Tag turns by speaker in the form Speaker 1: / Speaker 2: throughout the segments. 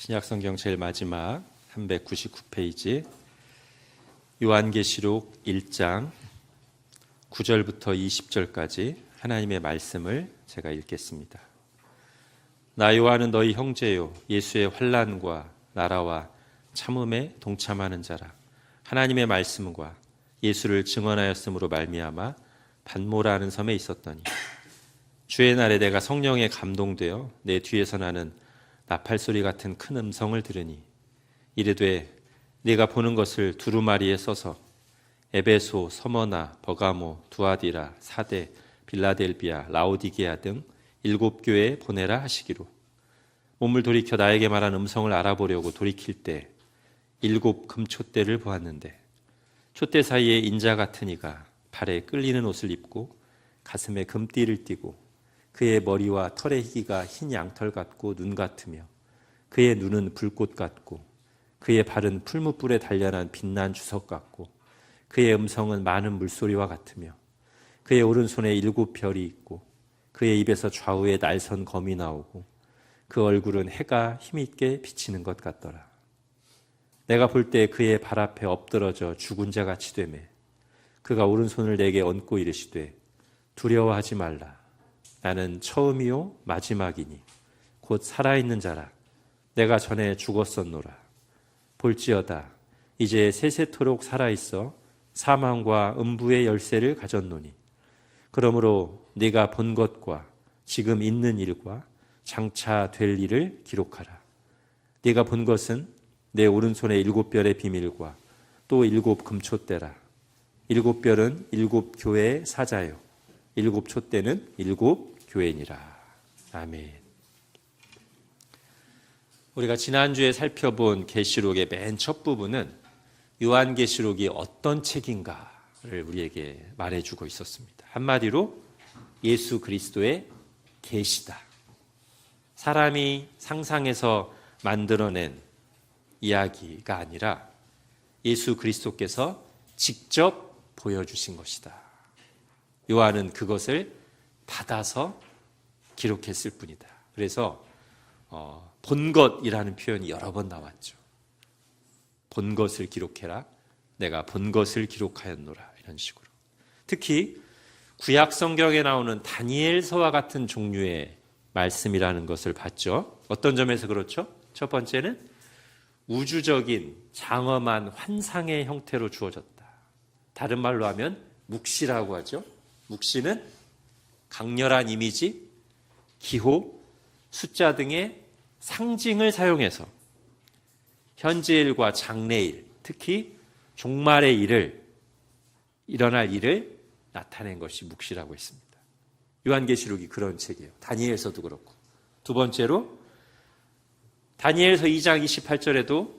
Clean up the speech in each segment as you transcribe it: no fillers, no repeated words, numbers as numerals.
Speaker 1: 신약성경 제일 마지막 399페이지 요한계시록 1장 9절부터 20절까지 하나님의 말씀을 제가 읽겠습니다. 나 요한은 너희 형제요 예수의 환난과 나라와 참음에 동참하는 자라. 하나님의 말씀과 예수를 증언하였으므로 말미암아 반모라 하는 섬에 있었더니 주의 날에 내가 성령에 감동되어 내 뒤에서 나는 나팔소리 같은 큰 음성을 들으니 이르되 네가 보는 것을 두루마리에 써서 에베소, 서머나, 버가모, 두아디라, 사데, 빌라델비아, 라오디게아 등 7교회에 보내라 하시기로. 몸을 돌이켜 나에게 말한 음성을 알아보려고 돌이킬 때 7 금촛대를 보았는데 촛대 사이에 인자 같은 이가 발에 끌리는 옷을 입고 가슴에 금띠를 띠고 그의 머리와 털의 희기가 흰 양털 같고 눈 같으며 그의 눈은 불꽃 같고 그의 발은 풀무불에 단련한 빛난 주석 같고 그의 음성은 많은 물소리와 같으며 그의 오른손에 7 별이 있고 그의 입에서 좌우에 날선 검이 나오고 그 얼굴은 해가 힘있게 비치는 것 같더라. 내가 볼 때 그의 발 앞에 엎드러져 죽은 자 같이 되매 그가 오른손을 내게 얹고 이르시되 두려워하지 말라. 나는 처음이요 마지막이니 곧 살아있는 자라. 내가 전에 죽었었노라. 볼지어다 이제 세세토록 살아있어 사망과 음부의 열쇠를 가졌노니 그러므로 네가 본 것과 지금 있는 일과 장차 될 일을 기록하라. 네가 본 것은 내 오른손의 7별의 비밀과 또 7 금촛대라. 7별은 7 교회의 사자요 7 촛대는 7 교회니라. 아멘. 우리가 지난주에 살펴본 계시록의 맨 첫 부분은 요한계시록이 어떤 책인가를 우리에게 말해주고 있었습니다. 한마디로 예수 그리스도의 계시다. 사람이 상상해서 만들어낸 이야기가 아니라 예수 그리스도께서 직접 보여주신 것이다. 요한은 그것을 받아서 기록했을 뿐이다. 그래서 본 것이라는 표현이 여러 번 나왔죠. 본 것을 기록해라. 내가 본 것을 기록하였노라. 이런 식으로. 특히 구약 성경에 나오는 다니엘서와 같은 종류의 말씀이라는 것을 봤죠. 어떤 점에서 그렇죠? 첫 번째는 우주적인 장엄한 환상의 형태로 주어졌다. 다른 말로 하면 묵시라고 하죠. 묵시는 강렬한 이미지, 기호, 숫자 등의 상징을 사용해서 현재일과 장래일, 특히 종말의 일을, 일어날 일을 나타낸 것이 묵시라고 했습니다. 요한계시록이 그런 책이에요. 다니엘서도 그렇고. 두 번째로 다니엘서 2장 28절에도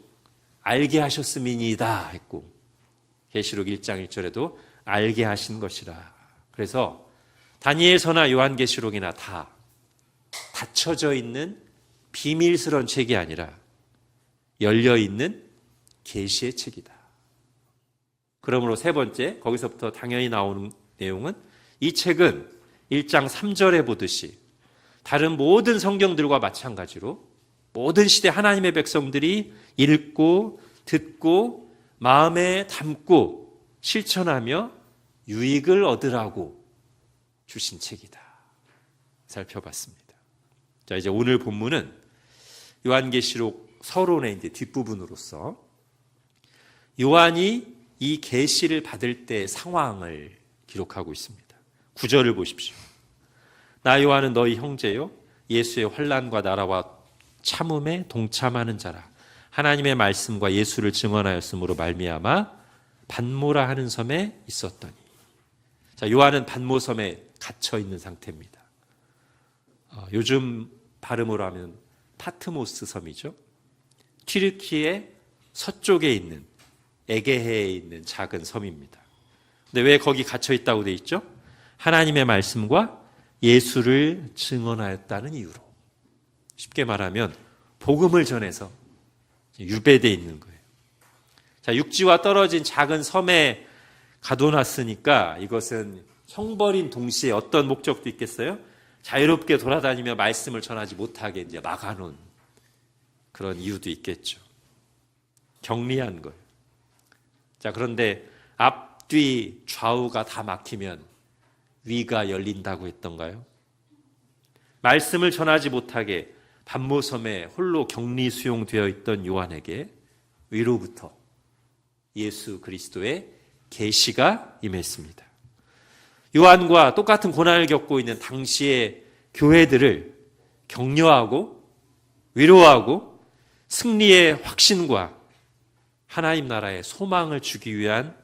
Speaker 1: 알게 하셨음이니이다 했고 계시록 1장 1절에도 알게 하신 것이라. 그래서 다니엘서나 요한계시록이나 다 닫혀져 있는 비밀스러운 책이 아니라 열려있는 계시의 책이다. 그러므로 세 번째, 거기서부터 당연히 나오는 내용은 이 책은 1장 3절에 보듯이 다른 모든 성경들과 마찬가지로 모든 시대 하나님의 백성들이 읽고 듣고 마음에 담고 실천하며 유익을 얻으라고 주신 책이다. 살펴봤습니다. 자, 이제 오늘 본문은 요한계시록 서론의 이제 뒷부분으로서 요한이 이 계시를 받을 때 상황을 기록하고 있습니다. 9절을 보십시오. 나 요한은 너희 형제요 예수의 환난과 나라와 참음에 동참하는 자라. 하나님의 말씀과 예수를 증언하였으므로 말미암아 반모라 하는 섬에 있었더니. 자, 요한은 반모섬에 갇혀 있는 상태입니다. 요즘 발음으로 하면 파트모스 섬이죠. 튀르키의 서쪽에 있는 에게해에 있는 작은 섬입니다. 근데 왜 거기 갇혀 있다고 돼 있죠? 하나님의 말씀과 예수를 증언하였다는 이유로. 쉽게 말하면 복음을 전해서 유배되어 있는 거예요. 자, 육지와 떨어진 작은 섬에 가둬놨으니까 이것은 형벌인 동시에 어떤 목적도 있겠어요? 자유롭게 돌아다니며 말씀을 전하지 못하게 이제 막아놓은 그런 이유도 있겠죠. 격리한 거예요. 자, 그런데 앞뒤 좌우가 다 막히면 위가 열린다고 했던가요? 말씀을 전하지 못하게 반모섬에 홀로 격리 수용되어 있던 요한에게 위로부터 예수 그리스도의 계시가 임했습니다. 요한과 똑같은 고난을 겪고 있는 당시의 교회들을 격려하고 위로하고 승리의 확신과 하나님 나라의 소망을 주기 위한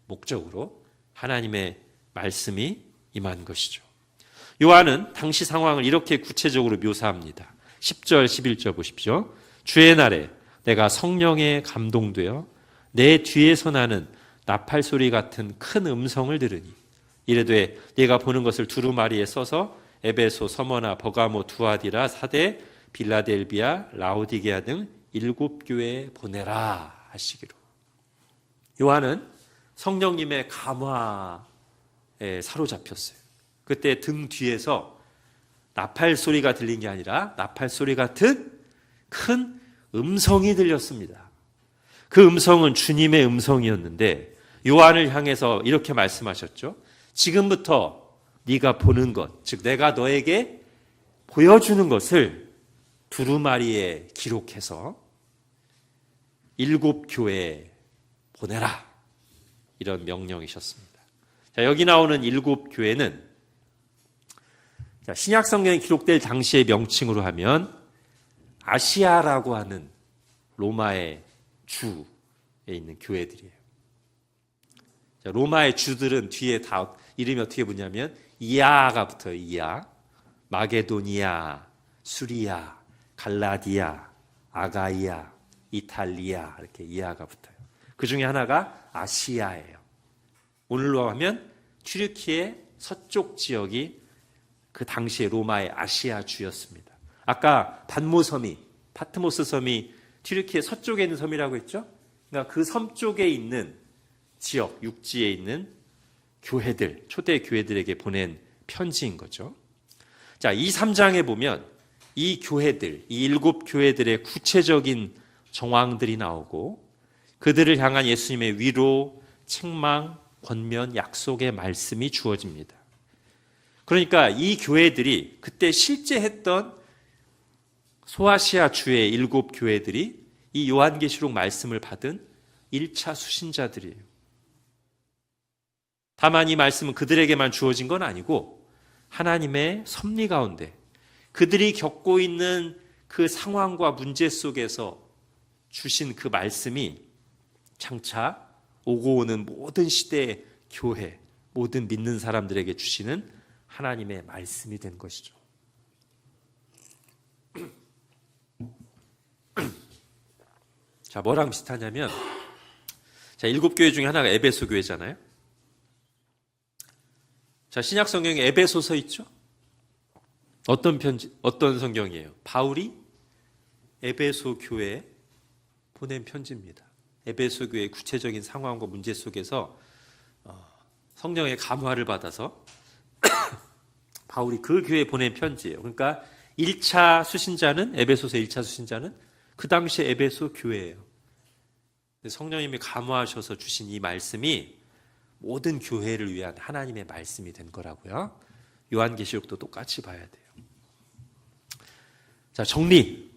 Speaker 1: 목적으로 하나님의 말씀이 임한 것이죠. 요한은 당시 상황을 이렇게 구체적으로 묘사합니다. 10절, 11절 보십시오. 주의 날에 내가 성령에 감동되어 내 뒤에서 나는 나팔 소리 같은 큰 음성을 들으니 이르되 네가 보는 것을 두루마리에 써서 에베소, 서머나, 버가모, 두아디라, 사데, 빌라델비아, 라오디게아 등 7교회에 보내라 하시기로. 요한은 성령님의 감화에 사로잡혔어요. 그때 등 뒤에서 나팔 소리가 들린 게 아니라 나팔 소리 같은 큰 음성이 들렸습니다. 그 음성은 주님의 음성이었는데 요한을 향해서 이렇게 말씀하셨죠. 지금부터 네가 보는 것, 즉 내가 너에게 보여주는 것을 두루마리에 기록해서 7교회에 보내라. 이런 명령이셨습니다. 자, 여기 나오는 7교회는 신약 성경에 기록될 당시의 명칭으로 하면 아시아라고 하는 로마의 주에 있는 교회들이에요. 자, 로마의 주들은 뒤에 다 이름이 어떻게 붙냐면 이아가 붙어요. 이아, 마게도니아, 수리아, 갈라디아, 아가이아, 이탈리아 이렇게 이아가 붙어요. 그 중에 하나가 아시아예요. 오늘로 하면 튀르키예 서쪽 지역이 그 당시에 로마의 아시아 주였습니다. 아까 반모섬이 파트모스 섬이 튀르키예 서쪽에 있는 섬이라고 했죠. 그러니까 그 섬 쪽에 있는 지역, 육지에 있는 교회들, 초대 교회들에게 보낸 편지인 거죠. 자, 이 3장에 보면 이 교회들, 이 7교회들의 구체적인 정황들이 나오고 그들을 향한 예수님의 위로, 책망, 권면, 약속의 말씀이 주어집니다. 그러니까 이 교회들이 그때 실제 했던 소아시아 주의 7교회들이 이 요한계시록 말씀을 받은 1차 수신자들이에요. 다만 이 말씀은 그들에게만 주어진 건 아니고 하나님의 섭리 가운데 그들이 겪고 있는 그 상황과 문제 속에서 주신 그 말씀이 장차 오고 오는 모든 시대의 교회, 모든 믿는 사람들에게 주시는 하나님의 말씀이 된 것이죠. 자, 뭐랑 비슷하냐면, 자, 7교회 중에 하나가 에베소 교회잖아요. 자, 신약 성경에 에베소서 있죠? 어떤 성경이에요? 바울이 에베소 교회에 보낸 편지입니다. 에베소 교회의 구체적인 상황과 문제 속에서 성령의 감화를 받아서 바울이 그 교회에 보낸 편지예요. 그러니까 1차 수신자는, 에베소서 1차 수신자는 그 당시 에베소 교회예요. 성령님이 감화하셔서 주신 이 말씀이 모든 교회를 위한 하나님의 말씀이 된 거라고요. 요한계시록도 똑같이 봐야 돼요. 자, 정리.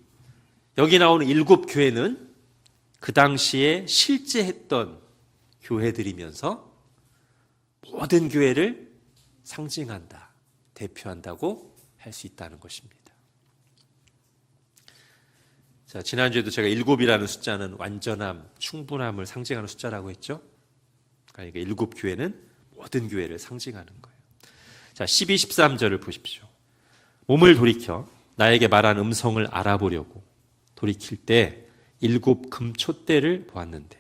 Speaker 1: 여기 나오는 7교회는 그 당시에 실제 했던 교회들이면서 모든 교회를 상징한다, 대표한다고 할 수 있다는 것입니다. 자, 지난주에도 제가 7이라는 숫자는 완전함, 충분함을 상징하는 숫자라고 했죠. 그러니까 7교회는 모든 교회를 상징하는 거예요. 자, 12, 13절을 보십시오. 몸을 돌이켜 나에게 말한 음성을 알아보려고 돌이킬 때 7 금촛대를 보았는데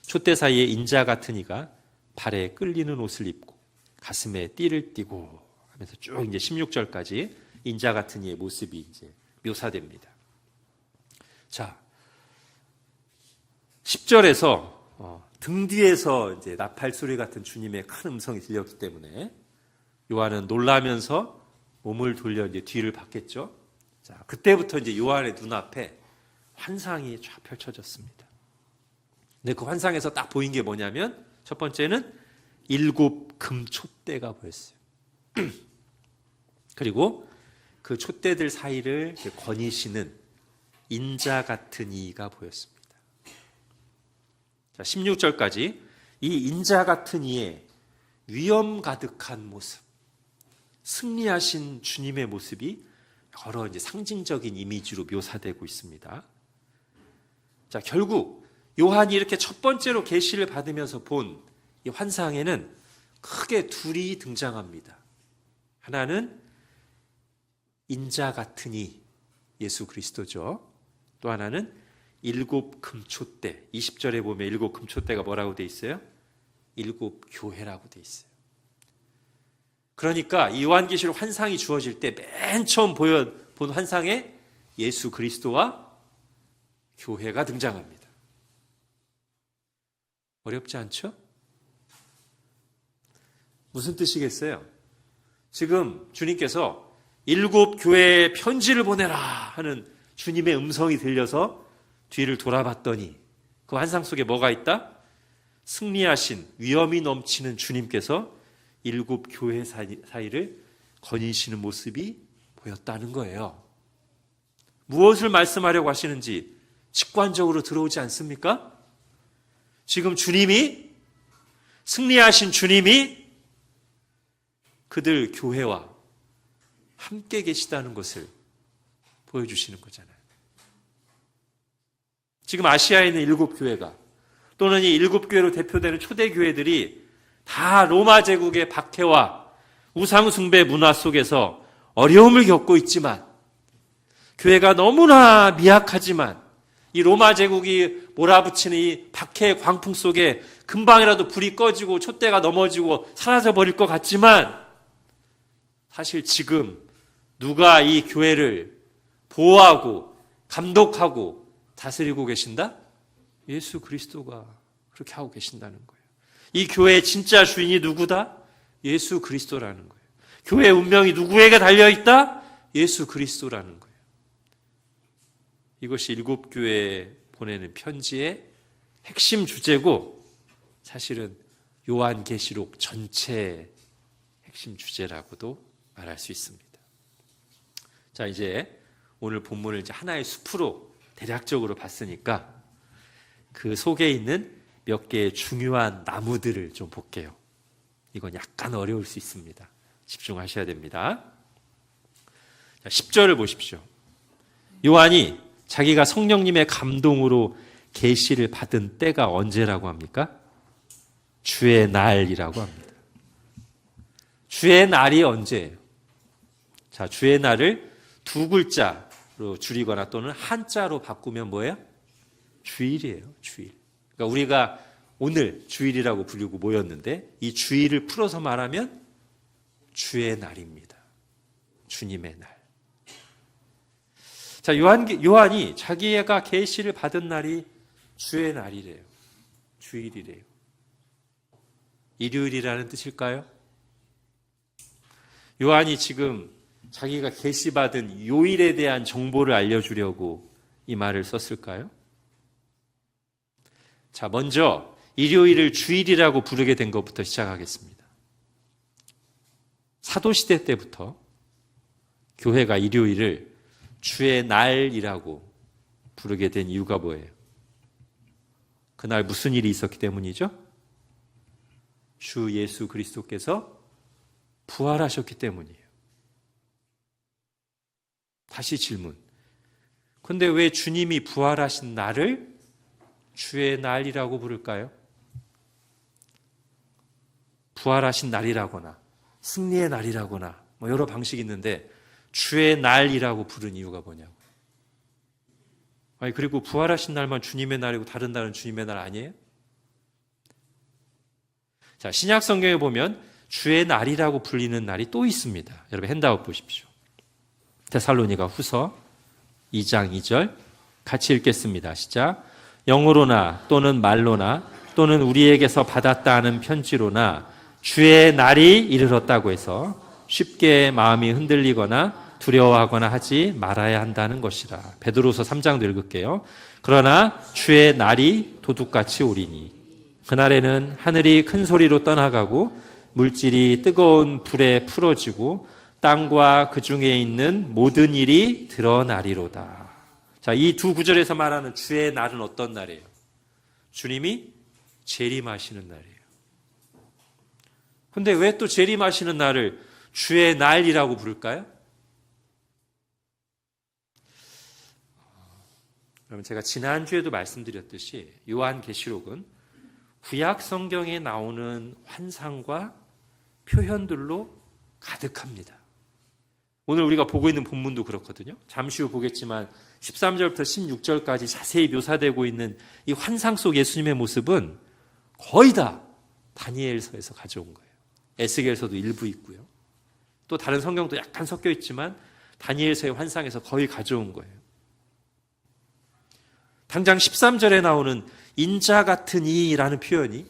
Speaker 1: 촛대 사이에 인자 같은 이가 발에 끌리는 옷을 입고 가슴에 띠를 띠고 하면서 쭉 이제 16절까지 인자 같은 이의 모습이 이제 묘사됩니다. 자, 10절에서 등 뒤에서 이제 나팔 소리 같은 주님의 큰 음성이 들렸기 때문에 요한은 놀라면서 몸을 돌려 이제 뒤를 봤겠죠. 자, 그때부터 이제 요한의 눈앞에 환상이 쫙 펼쳐졌습니다. 근데 그 환상에서 딱 보인 게 뭐냐면 첫 번째는 7 금촛대가 보였어요. 그리고 그 촛대들 사이를 거니시는 인자 같은 이가 보였습니다. 자, 16절까지 이 인자 같은 이의 위엄 가득한 모습, 승리하신 주님의 모습이 여러 이제 상징적인 이미지로 묘사되고 있습니다. 자, 결국 요한이 이렇게 첫 번째로 계시를 받으면서 본 이 환상에는 크게 둘이 등장합니다. 하나는 인자 같은 이, 예수 그리스도죠. 또 하나는 7 금촛대, 20절에 보면 7 금촛대가 뭐라고 돼 있어요? 7 교회라고 돼 있어요. 그러니까 이 요한계시록 환상이 주어질 때 맨 처음 본 환상에 예수 그리스도와 교회가 등장합니다. 어렵지 않죠? 무슨 뜻이겠어요? 지금 주님께서 7 교회에 편지를 보내라 하는 주님의 음성이 들려서 뒤를 돌아봤더니 그 환상 속에 뭐가 있다? 승리하신 위엄이 넘치는 주님께서 7 교회 사이를 거니시는 모습이 보였다는 거예요. 무엇을 말씀하려고 하시는지 직관적으로 들어오지 않습니까? 지금 주님이, 승리하신 주님이 그들 교회와 함께 계시다는 것을 보여주시는 거잖아요. 지금 아시아에 있는 7 교회가 또는 이 7 교회로 대표되는 초대 교회들이 다 로마 제국의 박해와 우상숭배 문화 속에서 어려움을 겪고 있지만, 교회가 너무나 미약하지만 이 로마 제국이 몰아붙이는 이 박해의 광풍 속에 금방이라도 불이 꺼지고 촛대가 넘어지고 사라져버릴 것 같지만, 사실 지금 누가 이 교회를 보호하고 감독하고 다스리고 계신다? 예수 그리스도가 그렇게 하고 계신다는 거예요. 이 교회의 진짜 주인이 누구다? 예수 그리스도라는 거예요. 교회의 운명이 누구에게 달려있다? 예수 그리스도라는 거예요. 이것이 7 교회에 보내는 편지의 핵심 주제고, 사실은 요한계시록 전체의 핵심 주제라고도 말할 수 있습니다. 자, 이제 오늘 본문을 이제 하나의 숲으로 대략적으로 봤으니까 그 속에 있는 몇 개의 중요한 나무들을 좀 볼게요. 이건 약간 어려울 수 있습니다. 집중하셔야 됩니다. 자, 10절을 보십시오. 요한이 자기가 성령님의 감동으로 계시를 받은 때가 언제라고 합니까? 주의 날이라고 합니다. 주의 날이 언제예요? 자, 주의 날을 2 글자로 줄이거나 또는 한자로 바꾸면 뭐예요? 주일이에요, 주일. 그러니까 우리가 오늘 주일이라고 부르고 모였는데 이 주일을 풀어서 말하면 주의 날입니다. 주님의 날. 자, 요한이 자기가 계시를 받은 날이 주의 날이래요. 주일이래요. 일요일이라는 뜻일까요? 요한이 지금 자기가 계시받은 요일에 대한 정보를 알려주려고 이 말을 썼을까요? 자, 먼저 일요일을 주일이라고 부르게 된 것부터 시작하겠습니다. 사도시대 때부터 교회가 일요일을 주의 날이라고 부르게 된 이유가 뭐예요? 그날 무슨 일이 있었기 때문이죠? 주 예수 그리스도께서 부활하셨기 때문이에요. 다시 질문. 근데 왜 주님이 부활하신 날을 주의 날이라고 부를까요? 부활하신 날이라거나 승리의 날이라거나 뭐 여러 방식이 있는데 주의 날이라고 부른 이유가 뭐냐고. 아니, 그리고 부활하신 날만 주님의 날이고 다른 날은 주님의 날 아니에요? 자, 신약 성경에 보면 주의 날이라고 불리는 날이 또 있습니다. 여러분 핸드아웃 보십시오. 데살로니가 후서 2장 2절 같이 읽겠습니다. 시작. 영으로나 또는 말로나 또는 우리에게서 받았다 하는 편지로나 주의 날이 이르렀다고 해서 쉽게 마음이 흔들리거나 두려워하거나 하지 말아야 한다는 것이라. 베드로서 3장도 읽을게요. 그러나 주의 날이 도둑같이 오리니 그날에는 하늘이 큰 소리로 떠나가고 물질이 뜨거운 불에 풀어지고 땅과 그 중에 있는 모든 일이 드러나리로다. 자, 이 두 구절에서 말하는 주의 날은 어떤 날이에요? 주님이 재림하시는 날이에요. 근데 왜 또 재림하시는 날을 주의 날이라고 부를까요? 그러면 제가 지난주에도 말씀드렸듯이 요한계시록은 구약 성경에 나오는 환상과 표현들로 가득합니다. 오늘 우리가 보고 있는 본문도 그렇거든요. 잠시 후 보겠지만 13절부터 16절까지 자세히 묘사되고 있는 이 환상 속 예수님의 모습은 거의 다 다니엘서에서 가져온 거예요. 에스겔서도 일부 있고요. 또 다른 성경도 약간 섞여 있지만 다니엘서의 환상에서 거의 가져온 거예요. 당장 13절에 나오는 인자 같은 이라는 표현이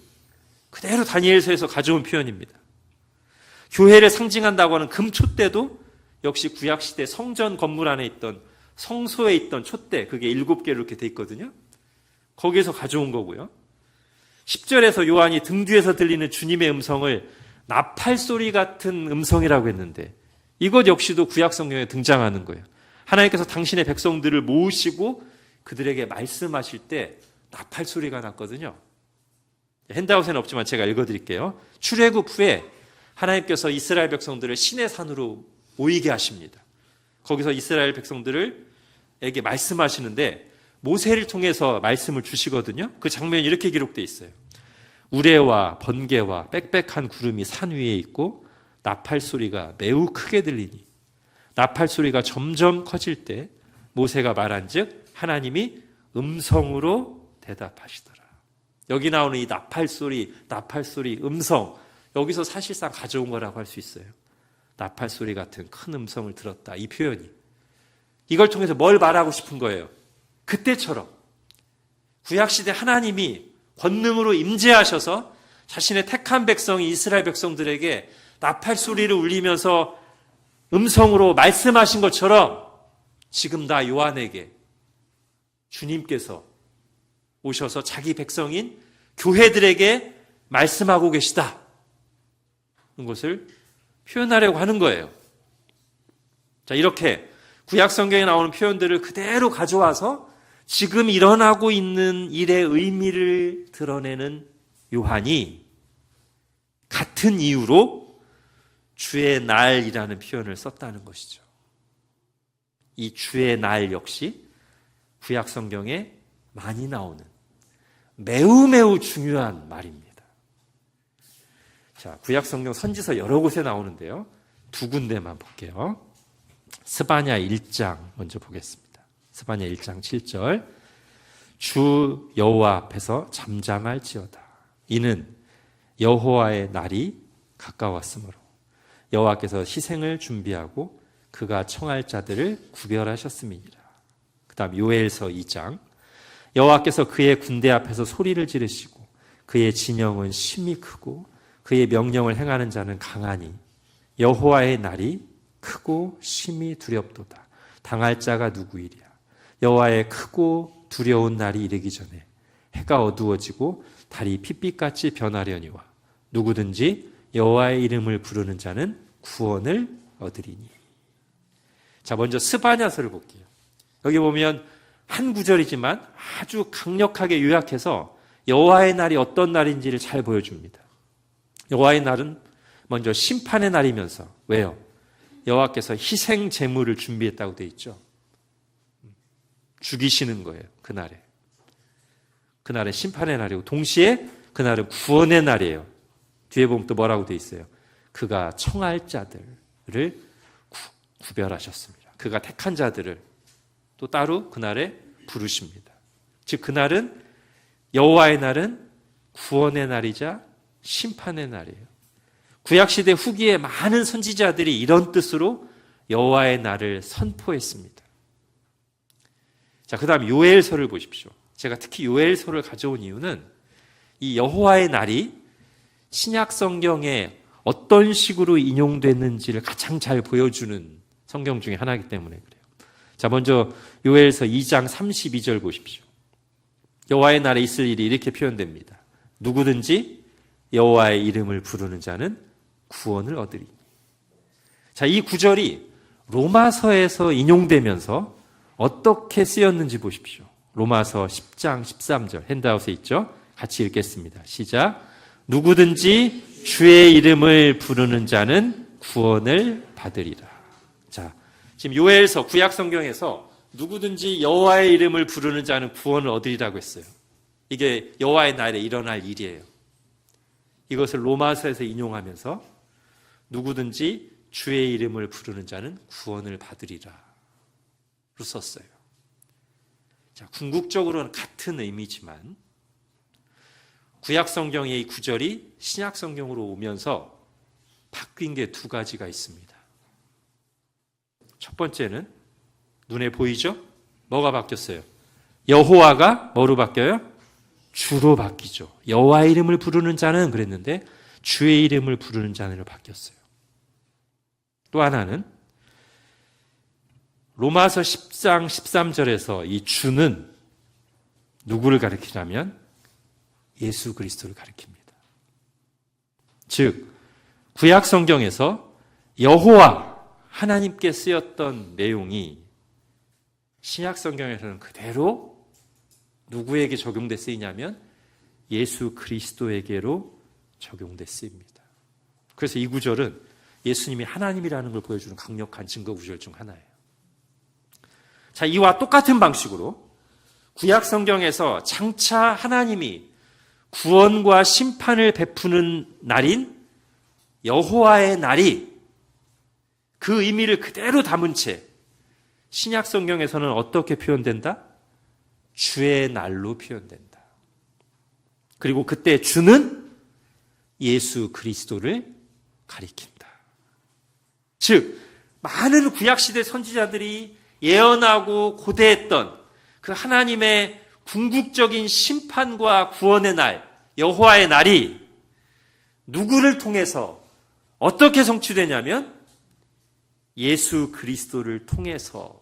Speaker 1: 그대로 다니엘서에서 가져온 표현입니다. 교회를 상징한다고 하는 금촛대도 역시 구약시대 성전 건물 안에 있던 성소에 있던 촛대, 그게 7개로 이렇게 돼 있거든요. 거기에서 가져온 거고요. 10절에서 요한이 등 뒤에서 들리는 주님의 음성을 나팔 소리 같은 음성이라고 했는데 이것 역시도 구약 성경에 등장하는 거예요. 하나님께서 당신의 백성들을 모으시고 그들에게 말씀하실 때 나팔 소리가 났거든요. 핸드아웃에는 없지만 제가 읽어드릴게요. 출애굽 후에 하나님께서 이스라엘 백성들을 시내 산으로 모이게 하십니다. 거기서 이스라엘 백성들에게 말씀하시는데 모세를 통해서 말씀을 주시거든요. 그 장면이 이렇게 기록되어 있어요. 우레와 번개와 빽빽한 구름이 산 위에 있고 나팔 소리가 매우 크게 들리니 나팔 소리가 점점 커질 때 모세가 말한즉 하나님이 음성으로 대답하시더라. 여기 나오는 이 나팔 소리, 음성, 여기서 사실상 가져온 거라고 할 수 있어요. 나팔 소리 같은 큰 음성을 들었다. 이 표현이. 이걸 통해서 뭘 말하고 싶은 거예요? 그때처럼 구약시대 하나님이 권능으로 임재하셔서 자신의 택한 백성이 이스라엘 백성들에게 나팔 소리를 울리면서 음성으로 말씀하신 것처럼 지금 나 요한에게 주님께서 오셔서 자기 백성인 교회들에게 말씀하고 계시다. 그것을 표현하려고 하는 거예요. 자, 이렇게 구약 성경에 나오는 표현들을 그대로 가져와서 지금 일어나고 있는 일의 의미를 드러내는 요한이 같은 이유로 주의 날이라는 표현을 썼다는 것이죠. 이 주의 날 역시 구약 성경에 많이 나오는 매우 중요한 말입니다. 자, 구약 성경 선지서 여러 곳에 나오는데요. 두 군데만 볼게요. 스바냐 1장 먼저 보겠습니다. 스바냐 1장 7절. 주 여호와 앞에서 잠잠할지어다. 이는 여호와의 날이 가까웠으므로 여호와께서 희생을 준비하고 그가 청할 자들을 구별하셨음이니라. 그 다음 요엘서 2장. 여호와께서 그의 군대 앞에서 소리를 지르시고 그의 진영은 심히 크고 그의 명령을 행하는 자는 강하니 여호와의 날이 크고 심히 두렵도다. 당할 자가 누구이랴. 여호와의 크고 두려운 날이 이르기 전에 해가 어두워지고 달이 핏빛같이 변하려니와 누구든지 여호와의 이름을 부르는 자는 구원을 얻으리니. 자, 먼저 스바냐서를 볼게요. 여기 보면 한 구절이지만 아주 강력하게 요약해서 여호와의 날이 어떤 날인지를 잘 보여줍니다. 여호와의 날은 먼저 심판의 날이면서, 왜요? 여호와께서 희생 제물을 준비했다고 되어 있죠. 죽이시는 거예요. 그날에. 그날은 심판의 날이고 동시에 그날은 구원의 날이에요. 뒤에 보면 또 뭐라고 되어 있어요? 그가 청할 자들을 구별하셨습니다. 그가 택한 자들을 또 따로 그날에 부르십니다. 즉 그날은, 여호와의 날은 구원의 날이자 심판의 날이에요. 구약시대 후기에 많은 선지자들이 이런 뜻으로 여호와의 날을 선포했습니다. 자, 그 다음 요엘서를 보십시오. 제가 특히 요엘서를 가져온 이유는 이 여호와의 날이 신약 성경에 어떤 식으로 인용됐는지를 가장 잘 보여주는 성경 중에 하나이기 때문에 그래요. 자, 먼저 요엘서 2장 32절 보십시오. 여호와의 날에 있을 일이 이렇게 표현됩니다. 누구든지 여호와의 이름을 부르는 자는 구원을 얻으리니. 자, 이 구절이 로마서에서 인용되면서 어떻게 쓰였는지 보십시오. 로마서 10장 13절 핸드아웃에 있죠? 같이 읽겠습니다. 시작. 누구든지 주의 이름을 부르는 자는 구원을 받으리라. 자, 지금 요엘서 구약 성경에서 누구든지 여호와의 이름을 부르는 자는 구원을 얻으리라고 했어요. 이게 여호와의 날에 일어날 일이에요. 이것을 로마서에서 인용하면서 누구든지 주의 이름을 부르는 자는 구원을 받으리라 로 썼어요. 자, 궁극적으로는 같은 의미지만 구약 성경의 이 구절이 신약 성경으로 오면서 바뀐 게 두 가지가 있습니다. 첫 번째는 눈에 보이죠? 뭐가 바뀌었어요? 여호와가 뭐로 바뀌어요? 주로 바뀌죠. 여호와의 이름을 부르는 자는 그랬는데 주의 이름을 부르는 자는으로 바뀌었어요. 또 하나는 로마서 10장 13절에서 이 주는 누구를 가리키냐면 예수 그리스도를 가리킵니다. 즉 구약 성경에서 여호와 하나님께 쓰였던 내용이 신약 성경에서는 그대로 누구에게 적용돼 쓰이냐면 예수 그리스도에게로 적용돼 쓰입니다. 그래서 이 구절은 예수님이 하나님이라는 걸 보여주는 강력한 증거 구절 중 하나예요. 자, 이와 똑같은 방식으로 구약 성경에서 장차 하나님이 구원과 심판을 베푸는 날인 여호와의 날이 그 의미를 그대로 담은 채 신약 성경에서는 어떻게 표현된다? 주의 날로 표현된다. 그리고 그때 주는 예수 그리스도를 가리킨다. 즉 많은 구약시대 선지자들이 예언하고 고대했던 그 하나님의 궁극적인 심판과 구원의 날, 여호와의 날이 누구를 통해서 어떻게 성취되냐면 예수 그리스도를 통해서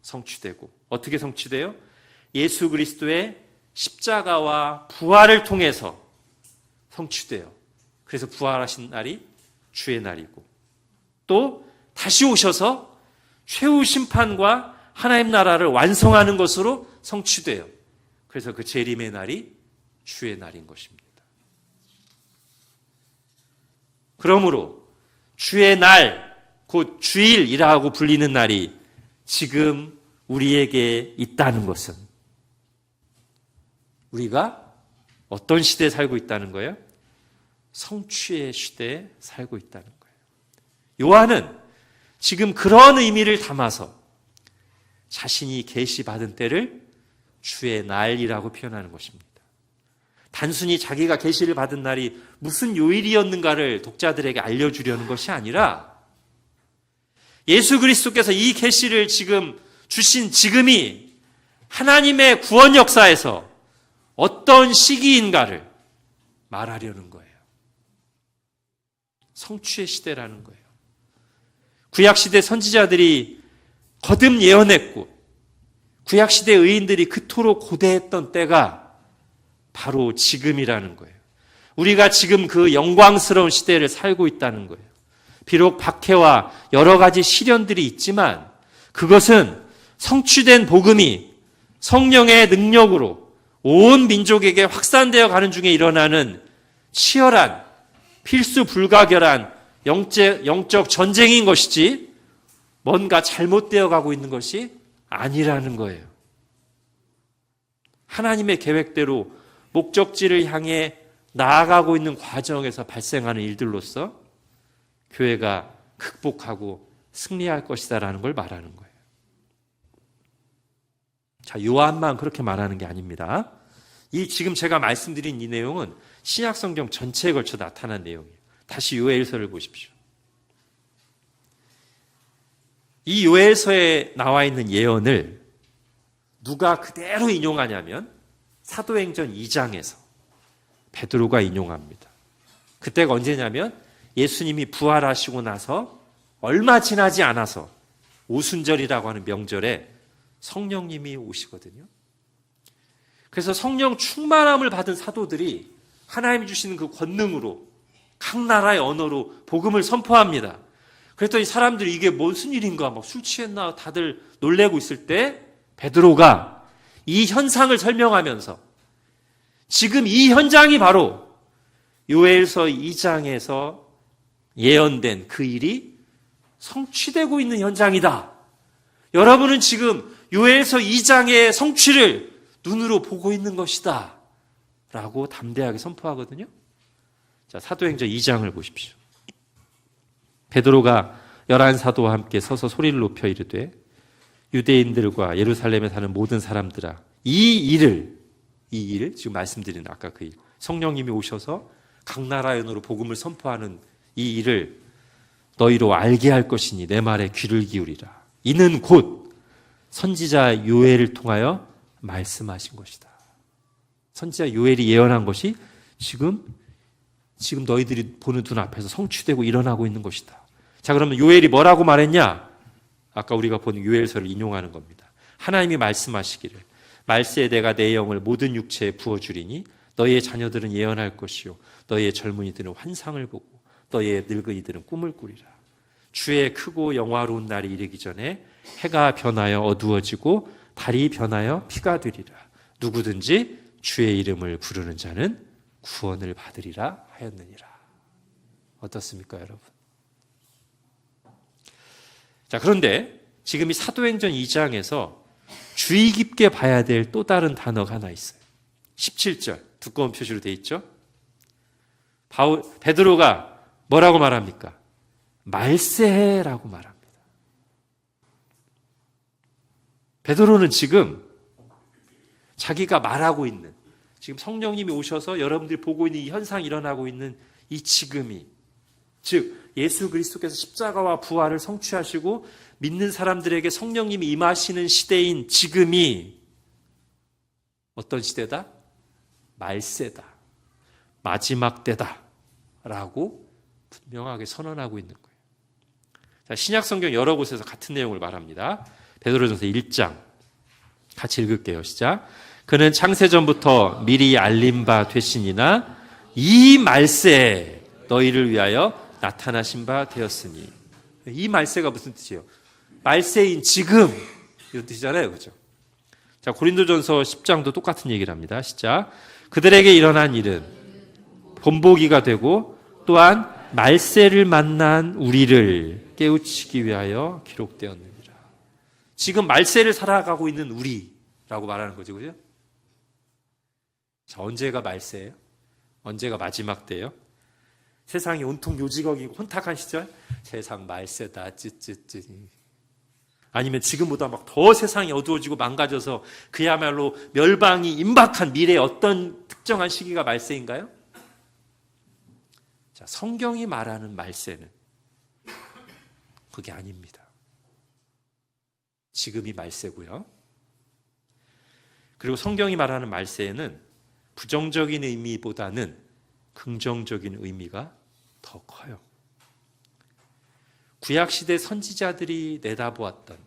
Speaker 1: 성취되고, 어떻게 성취돼요? 예수 그리스도의 십자가와 부활을 통해서 성취돼요. 그래서 부활하신 날이 주의 날이고, 또 다시 오셔서 최후 심판과 하나님 나라를 완성하는 것으로 성취돼요. 그래서 그 재림의 날이 주의 날인 것입니다. 그러므로 주의 날, 곧 주일이라고 불리는 날이 지금 우리에게 있다는 것은 우리가 어떤 시대에 살고 있다는 거예요? 성취의 시대에 살고 있다는 거예요. 요한은 지금 그런 의미를 담아서 자신이 계시받은 때를 주의 날이라고 표현하는 것입니다. 단순히 자기가 계시를 받은 날이 무슨 요일이었는가를 독자들에게 알려주려는 것이 아니라 예수 그리스도께서 이 계시를 지금 주신 지금이 하나님의 구원 역사에서 어떤 시기인가를 말하려는 거예요. 성취의 시대라는 거예요. 구약시대 선지자들이 거듭 예언했고 구약시대 의인들이 그토록 고대했던 때가 바로 지금이라는 거예요. 우리가 지금 그 영광스러운 시대를 살고 있다는 거예요. 비록 박해와 여러 가지 시련들이 있지만 그것은 성취된 복음이 성령의 능력으로 온 민족에게 확산되어 가는 중에 일어나는 치열한 필수 불가결한 영적 전쟁인 것이지 뭔가 잘못되어 가고 있는 것이 아니라는 거예요. 하나님의 계획대로 목적지를 향해 나아가고 있는 과정에서 발생하는 일들로서 교회가 극복하고 승리할 것이다라는 걸 말하는 거예요. 자, 요한만 그렇게 말하는 게 아닙니다. 이 지금 제가 말씀드린 이 내용은 신약 성경 전체에 걸쳐 나타난 내용이에요. 다시 요엘서를 보십시오. 이 요엘서에 나와 있는 예언을 누가 그대로 인용하냐면 사도행전 2장에서 베드로가 인용합니다. 그때가 언제냐면 예수님이 부활하시고 나서 얼마 지나지 않아서 오순절이라고 하는 명절에 성령님이 오시거든요. 그래서 성령 충만함을 받은 사도들이 하나님이 주시는 그 권능으로 각 나라의 언어로 복음을 선포합니다. 그랬더니 사람들이 이게 무슨 일인가 막 술 취했나 다들 놀래고 있을 때 베드로가 이 현상을 설명하면서 지금 이 현장이 바로 요엘서 2장에서 예언된 그 일이 성취되고 있는 현장이다. 여러분은 지금 요엘서 2장의 성취를 눈으로 보고 있는 것이다 라고 담대하게 선포하거든요. 자, 사도행전 2장을 보십시오. 베드로가 11사도와 함께 서서 소리를 높여 이르되 유대인들과 예루살렘에 사는 모든 사람들아 이 일을 지금 말씀드린 아까 그 일, 성령님이 오셔서 각 나라의 언어로 복음을 선포하는 이 일을 너희로 알게 할 것이니 내 말에 귀를 기울이라. 이는 곧 선지자 요엘을 통하여 말씀하신 것이다. 선지자 요엘이 예언한 것이 지금 너희들이 보는 눈앞에서 성취되고 일어나고 있는 것이다. 자, 그러면 요엘이 뭐라고 말했냐? 아까 우리가 본 요엘서를 인용하는 겁니다. 하나님이 말씀하시기를 말세에 내가 내 영을 모든 육체에 부어주리니 너희의 자녀들은 예언할 것이요 너희의 젊은이들은 환상을 보고 너희의 늙은이들은 꿈을 꾸리라. 주의 크고 영화로운 날이 이르기 전에 해가 변하여 어두워지고 달이 변하여 피가 되리라. 누구든지 주의 이름을 부르는 자는 구원을 받으리라 하였느니라. 어떻습니까, 여러분? 자, 그런데 지금 이 사도행전 2장에서 주의 깊게 봐야 될 또 다른 단어가 하나 있어요. 17절 두꺼운 표시로 되어 있죠. 베드로가 뭐라고 말합니까? 말세라고 말합니다. 베드로는 지금 자기가 말하고 있는, 지금 성령님이 오셔서 여러분들이 보고 있는 이 현상이 일어나고 있는 이 지금이, 즉 예수 그리스도께서 십자가와 부활을 성취하시고 믿는 사람들에게 성령님이 임하시는 시대인 지금이 어떤 시대다? 말세다. 마지막 때다. 라고 분명하게 선언하고 있는 거예요. 자, 신약 성경 여러 곳에서 같은 내용을 말합니다. 베드로전서 1장 같이 읽을게요. 시작. 그는 창세전부터 미리 알린 바 되시니나 이 말세에 너희를 위하여 나타나신 바 되었으니. 이 말세가 무슨 뜻이에요? 말세인 지금 이런 뜻이잖아요. 그렇죠? 자, 고린도전서 10장도 똑같은 얘기를 합니다. 시작. 그들에게 일어난 일은 본보기가 되고 또한 말세를 만난 우리를 깨우치기 위하여 기록되었느니라. 지금 말세를 살아가고 있는 우리라고 말하는 거죠. 그죠? 자, 언제가 말세예요? 언제가 마지막 때예요? 세상이 온통 요지거기고 혼탁한 시절? 세상 말세다 찌찌찌. 아니면 지금보다 막 더 세상이 어두워지고 망가져서 그야말로 멸망이 임박한 미래의 어떤 특정한 시기가 말세인가요? 자, 성경이 말하는 말세는 그게 아닙니다. 지금이 말세고요. 그리고 성경이 말하는 말세에는 부정적인 의미보다는 긍정적인 의미가 더 커요. 구약시대 선지자들이 내다보았던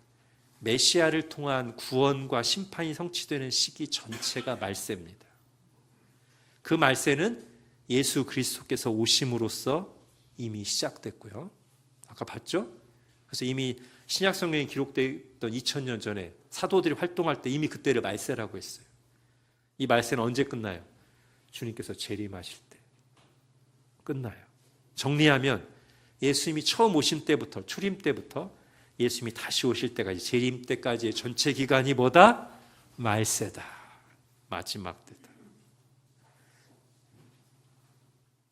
Speaker 1: 메시아를 통한 구원과 심판이 성취되는 시기 전체가 말세입니다. 그 말세는 예수 그리스도께서 오심으로써 이미 시작됐고요. 아까 봤죠? 그래서 이미 신약 성경에 기록되었던 2000년 전에 사도들이 활동할 때 이미 그때를 말세라고 했어요. 이 말세는 언제 끝나요? 주님께서 재림하실 때 끝나요. 정리하면 예수님이 처음 오신 때부터, 출임 때부터 예수님이 다시 오실 때까지, 재림 때까지의 전체 기간이 뭐다? 말세다. 마지막 때다.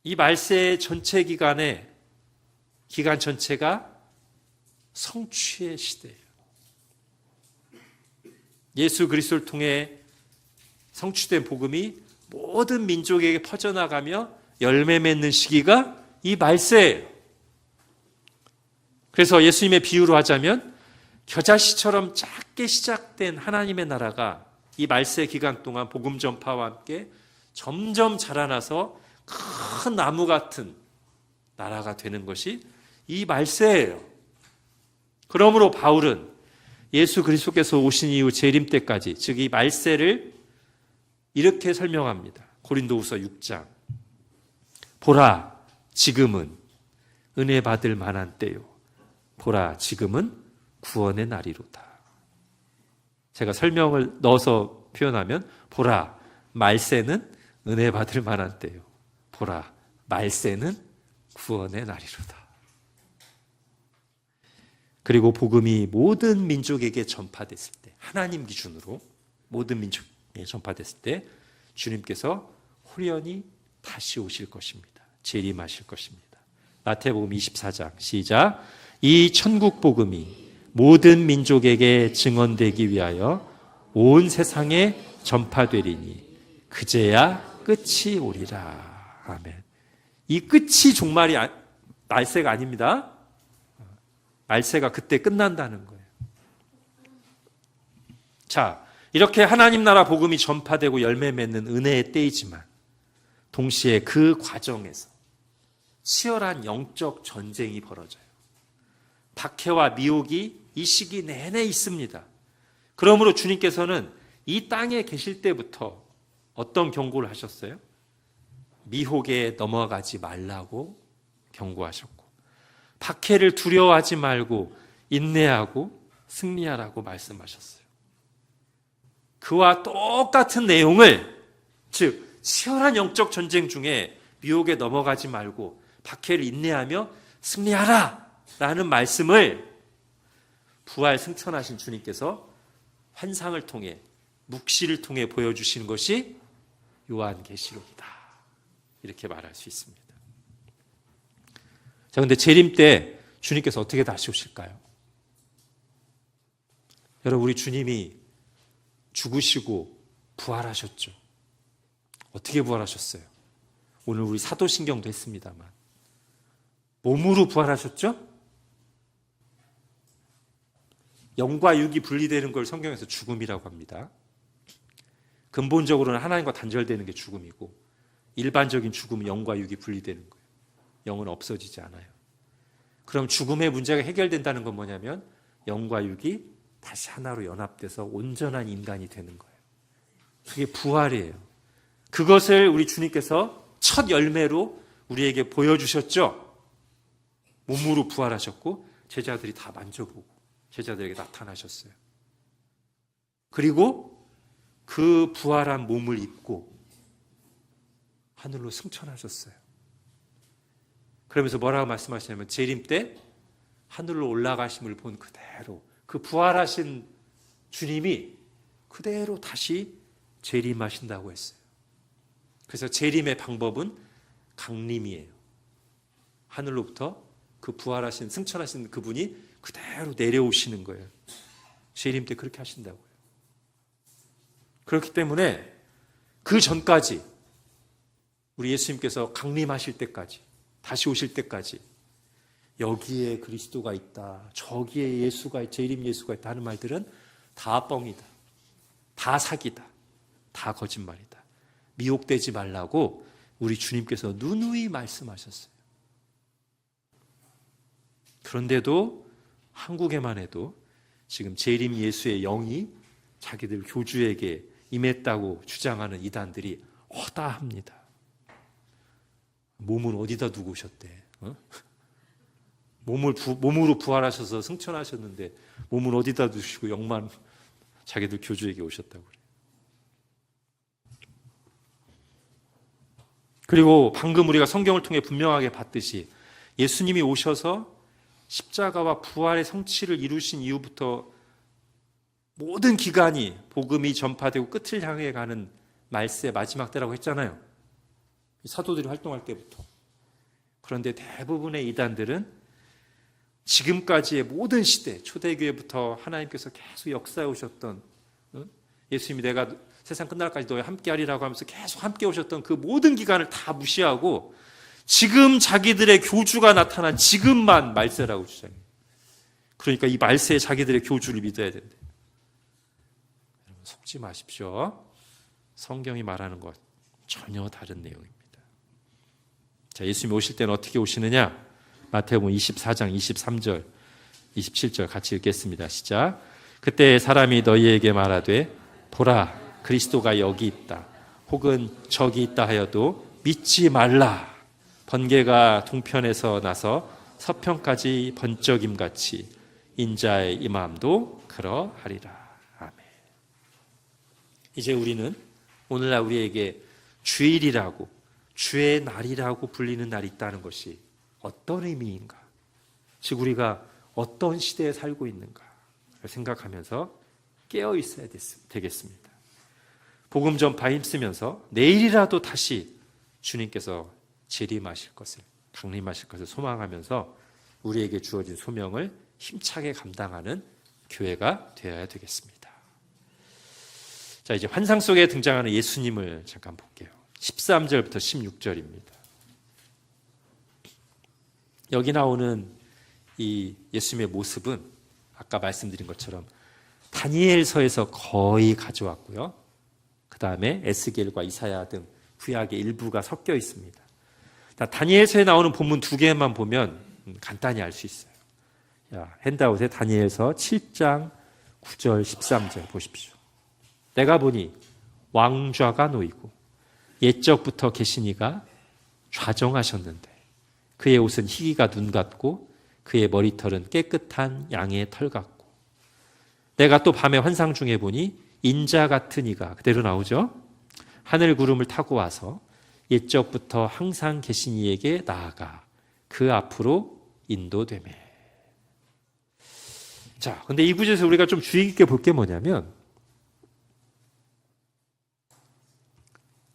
Speaker 1: 이 말세의 전체 기간 전체가 성취의 시대예요. 예수 그리스도를 통해 성취된 복음이 모든 민족에게 퍼져나가며 열매 맺는 시기가 이 말세예요. 그래서 예수님의 비유로 하자면 겨자씨처럼 작게 시작된 하나님의 나라가 이 말세 기간 동안 복음 전파와 함께 점점 자라나서 큰 나무 같은 나라가 되는 것이 이 말세예요. 그러므로 바울은 예수 그리스도께서 오신 이후 재림 때까지, 즉 이 말세를 이렇게 설명합니다. 고린도후서 6장. 보라, 지금은 은혜 받을 만한 때요. 보라, 지금은 구원의 날이로다. 제가 설명을 넣어서 표현하면, 보라, 말세는 은혜 받을 만한 때요. 보라, 말세는 구원의 날이로다. 그리고 복음이 모든 민족에게 전파됐을 때, 하나님 기준으로 모든 민족에게 전파됐을 때 주님께서 호련히 다시 오실 것입니다. 재림하실 것입니다. 마태복음 24장 시작. 이 천국 복음이 모든 민족에게 증언되기 위하여 온 세상에 전파되리니 그제야 끝이 오리라. 아멘. 이 끝이 종말이 말세가 아닙니다. 말세가 그때 끝난다는 거예요. 자, 이렇게 하나님 나라 복음이 전파되고 열매 맺는 은혜의 때이지만 동시에 그 과정에서 치열한 영적 전쟁이 벌어져요. 박해와 미혹이 이 시기 내내 있습니다. 그러므로 주님께서는 이 땅에 계실 때부터 어떤 경고를 하셨어요? 미혹에 넘어가지 말라고 경고하셨고, 박해를 두려워하지 말고 인내하고 승리하라고 말씀하셨어요. 그와 똑같은 내용을, 즉 치열한 영적 전쟁 중에 미혹에 넘어가지 말고 박해를 인내하며 승리하라 라는 말씀을 부활 승천하신 주님께서 환상을 통해, 묵시를 통해 보여주시는 것이 요한계시록이다, 이렇게 말할 수 있습니다. 자, 근데 재림 때 주님께서 어떻게 다시 오실까요? 여러분, 우리 주님이 죽으시고 부활하셨죠. 어떻게 부활하셨어요? 오늘 우리 사도신경도 했습니다만 몸으로 부활하셨죠? 영과 육이 분리되는 걸 성경에서 죽음이라고 합니다. 근본적으로는 하나님과 단절되는 게 죽음이고, 일반적인 죽음은 영과 육이 분리되는 거예요. 영은 없어지지 않아요. 그럼 죽음의 문제가 해결된다는 건 뭐냐면 영과 육이 다시 하나로 연합돼서 온전한 인간이 되는 거예요. 그게 부활이에요. 그것을 우리 주님께서 첫 열매로 우리에게 보여주셨죠. 몸으로 부활하셨고 제자들이 다 만져보고 제자들에게 나타나셨어요. 그리고 그 부활한 몸을 입고 하늘로 승천하셨어요. 그러면서 뭐라고 말씀하시냐면 재림 때 하늘로 올라가심을 본 그대로, 그 부활하신 주님이 그대로 다시 재림하신다고 했어요. 그래서 재림의 방법은 강림이에요. 하늘로부터 그 부활하신, 승천하신 그분이 그대로 내려오시는 거예요. 재림 때 그렇게 하신다고요. 그렇기 때문에 그 전까지, 우리 예수님께서 강림하실 때까지, 다시 오실 때까지 여기에 그리스도가 있다, 저기에 예수가, 재림 예수가 있다 하는 말들은 다 뻥이다, 다 사기다, 다 거짓말이다, 미혹되지 말라고 우리 주님께서 누누이 말씀하셨어요. 그런데도 한국에만 해도 지금 재림 예수의 영이 자기들 교주에게 임했다고 주장하는 이단들이 허다합니다. 몸은 어디다 두고 오셨대? 몸으로 부활하셔서 승천하셨는데 몸은 어디다 두시고 영만 자기들 교주에게 오셨다고 그래요. 그리고 방금 우리가 성경을 통해 분명하게 봤듯이 예수님이 오셔서 십자가와 부활의 성취를 이루신 이후부터 모든 기간이 복음이 전파되고 끝을 향해 가는 말세 마지막 때라고 했잖아요. 사도들이 활동할 때부터. 그런데 대부분의 이단들은 지금까지의 모든 시대, 초대교회부터 하나님께서 계속 역사해 오셨던, 예수님이 내가 세상 끝날까지 너와 함께 하리라고 하면서 계속 함께 오셨던 그 모든 기간을 다 무시하고 지금 자기들의 교주가 나타난 지금만 말세라고 주장해요. 그러니까 이 말세에 자기들의 교주를 믿어야 된대. 여러분, 속지 마십시오. 성경이 말하는 것 전혀 다른 내용입니다. 자, 예수님이 오실 때는 어떻게 오시느냐? 마태복음 24장 23절 27절 같이 읽겠습니다. 시작. 그때 사람이 너희에게 말하되 보라 그리스도가 여기 있다 혹은 저기 있다 하여도 믿지 말라. 번개가 동편에서 나서 서편까지 번쩍임같이 인자의 임함도 그러하리라. 아멘. 이제 우리는 오늘날 우리에게 주일이라고 주의 날이라고 불리는 날이 있다는 것이 어떤 의미인가, 즉 우리가 어떤 시대에 살고 있는가 생각하면서 깨어 있어야 되겠습니다. 복음 전파에 힘쓰면서 내일이라도 다시 주님께서 재림하실 것을, 강림하실 것을 소망하면서 우리에게 주어진 소명을 힘차게 감당하는 교회가 되어야 되겠습니다. 자, 이제 환상 속에 등장하는 예수님을 잠깐 볼게요. 13절부터 16절입니다. 여기 나오는 이 예수님의 모습은 아까 말씀드린 것처럼 다니엘서에서 거의 가져왔고요. 그 다음에 에스겔과 이사야 등 구약의 일부가 섞여 있습니다. 다니엘서에 나오는 본문 두 개만 보면 간단히 알 수 있어요. 핸드아웃에 다니엘서 7장 9절 13절 보십시오. 내가 보니 왕좌가 놓이고 옛적부터 계신 이가 좌정하셨는데 그의 옷은 희기가 눈 같고 그의 머리털은 깨끗한 양의 털 같고 내가 또 밤에 환상 중에 보니 인자 같은 이가, 그대로 나오죠? 하늘 구름을 타고 와서 옛적부터 항상 계신 이에게 나아가 그 앞으로 인도되매. 자, 근데 이 구절에서 우리가 좀 주의 깊게 볼 게 뭐냐면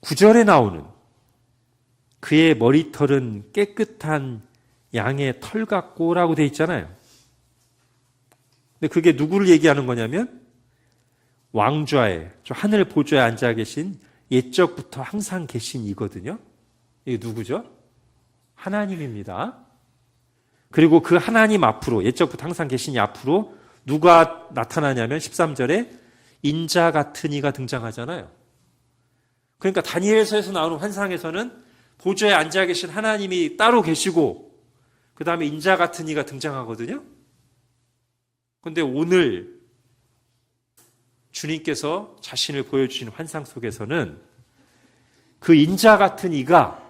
Speaker 1: 9절에 나오는 그의 머리털은 깨끗한 양의 털 같고라고 돼 있잖아요. 근데 그게 누구를 얘기하는 거냐면 왕좌에, 하늘 보좌에 앉아 계신 옛적부터 항상 계신 이거든요. 이게 누구죠? 하나님입니다. 그리고 그 하나님 앞으로, 옛적부터 항상 계신 이 앞으로 누가 나타나냐면 13절에 인자 같은 이가 등장하잖아요. 그러니까 다니엘서에서 나오는 환상에서는 보좌에 앉아 계신 하나님이 따로 계시고 그 다음에 인자 같은 이가 등장하거든요. 그런데 오늘 주님께서 자신을 보여주신 환상 속에서는 그 인자 같은 이가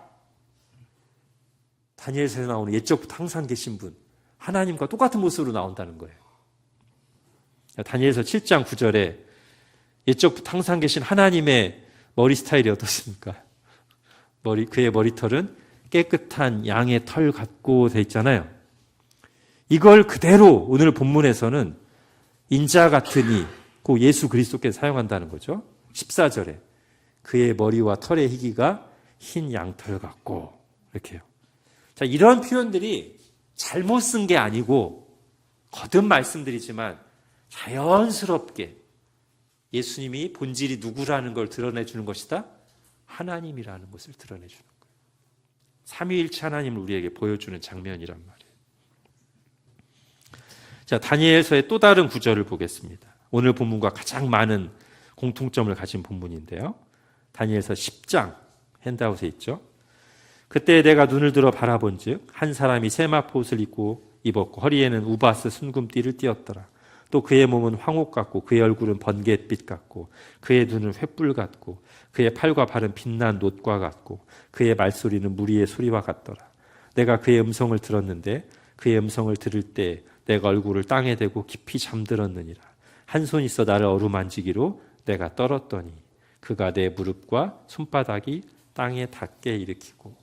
Speaker 1: 다니엘서에 나오는 옛적부터 항상 계신 분, 하나님과 똑같은 모습으로 나온다는 거예요. 다니엘서 7장 9절에 옛적부터 항상 계신 하나님의 머리 스타일이 어떻습니까? 그의 머리털은 깨끗한 양의 털 같고 돼 있잖아요. 이걸 그대로 오늘 본문에서는 인자 같은 이, 그 예수 그리스도께서 사용한다는 거죠. 14절에 그의 머리와 털의 희기가 흰 양털 같고 이렇게요. 자, 이런 표현들이 잘못 쓴 게 아니고 거듭 말씀드리지만 자연스럽게 예수님이 본질이 누구라는 걸 드러내주는 것이다. 하나님이라는 것을 드러내주는 거예요. 삼위일체 하나님을 우리에게 보여주는 장면이란 말이에요. 자, 다니엘서의 또 다른 구절을 보겠습니다. 오늘 본문과 가장 많은 공통점을 가진 본문인데요. 다니엘서 10장 핸드아웃에 있죠. 그때 내가 눈을 들어 바라본즉 한 사람이 세마포 옷을 입었고 허리에는 우바스 순금띠를 띠었더라. 또 그의 몸은 황옥 같고 그의 얼굴은 번갯빛 같고 그의 눈은 횃불 같고 그의 팔과 발은 빛난 놋과 같고 그의 말소리는 무리의 소리와 같더라. 내가 그의 음성을 들었는데 그의 음성을 들을 때 내가 얼굴을 땅에 대고 깊이 잠들었느니라. 한 손 있어 나를 어루만지기로 내가 떨었더니 그가 내 무릎과 손바닥이 땅에 닿게 일으키고.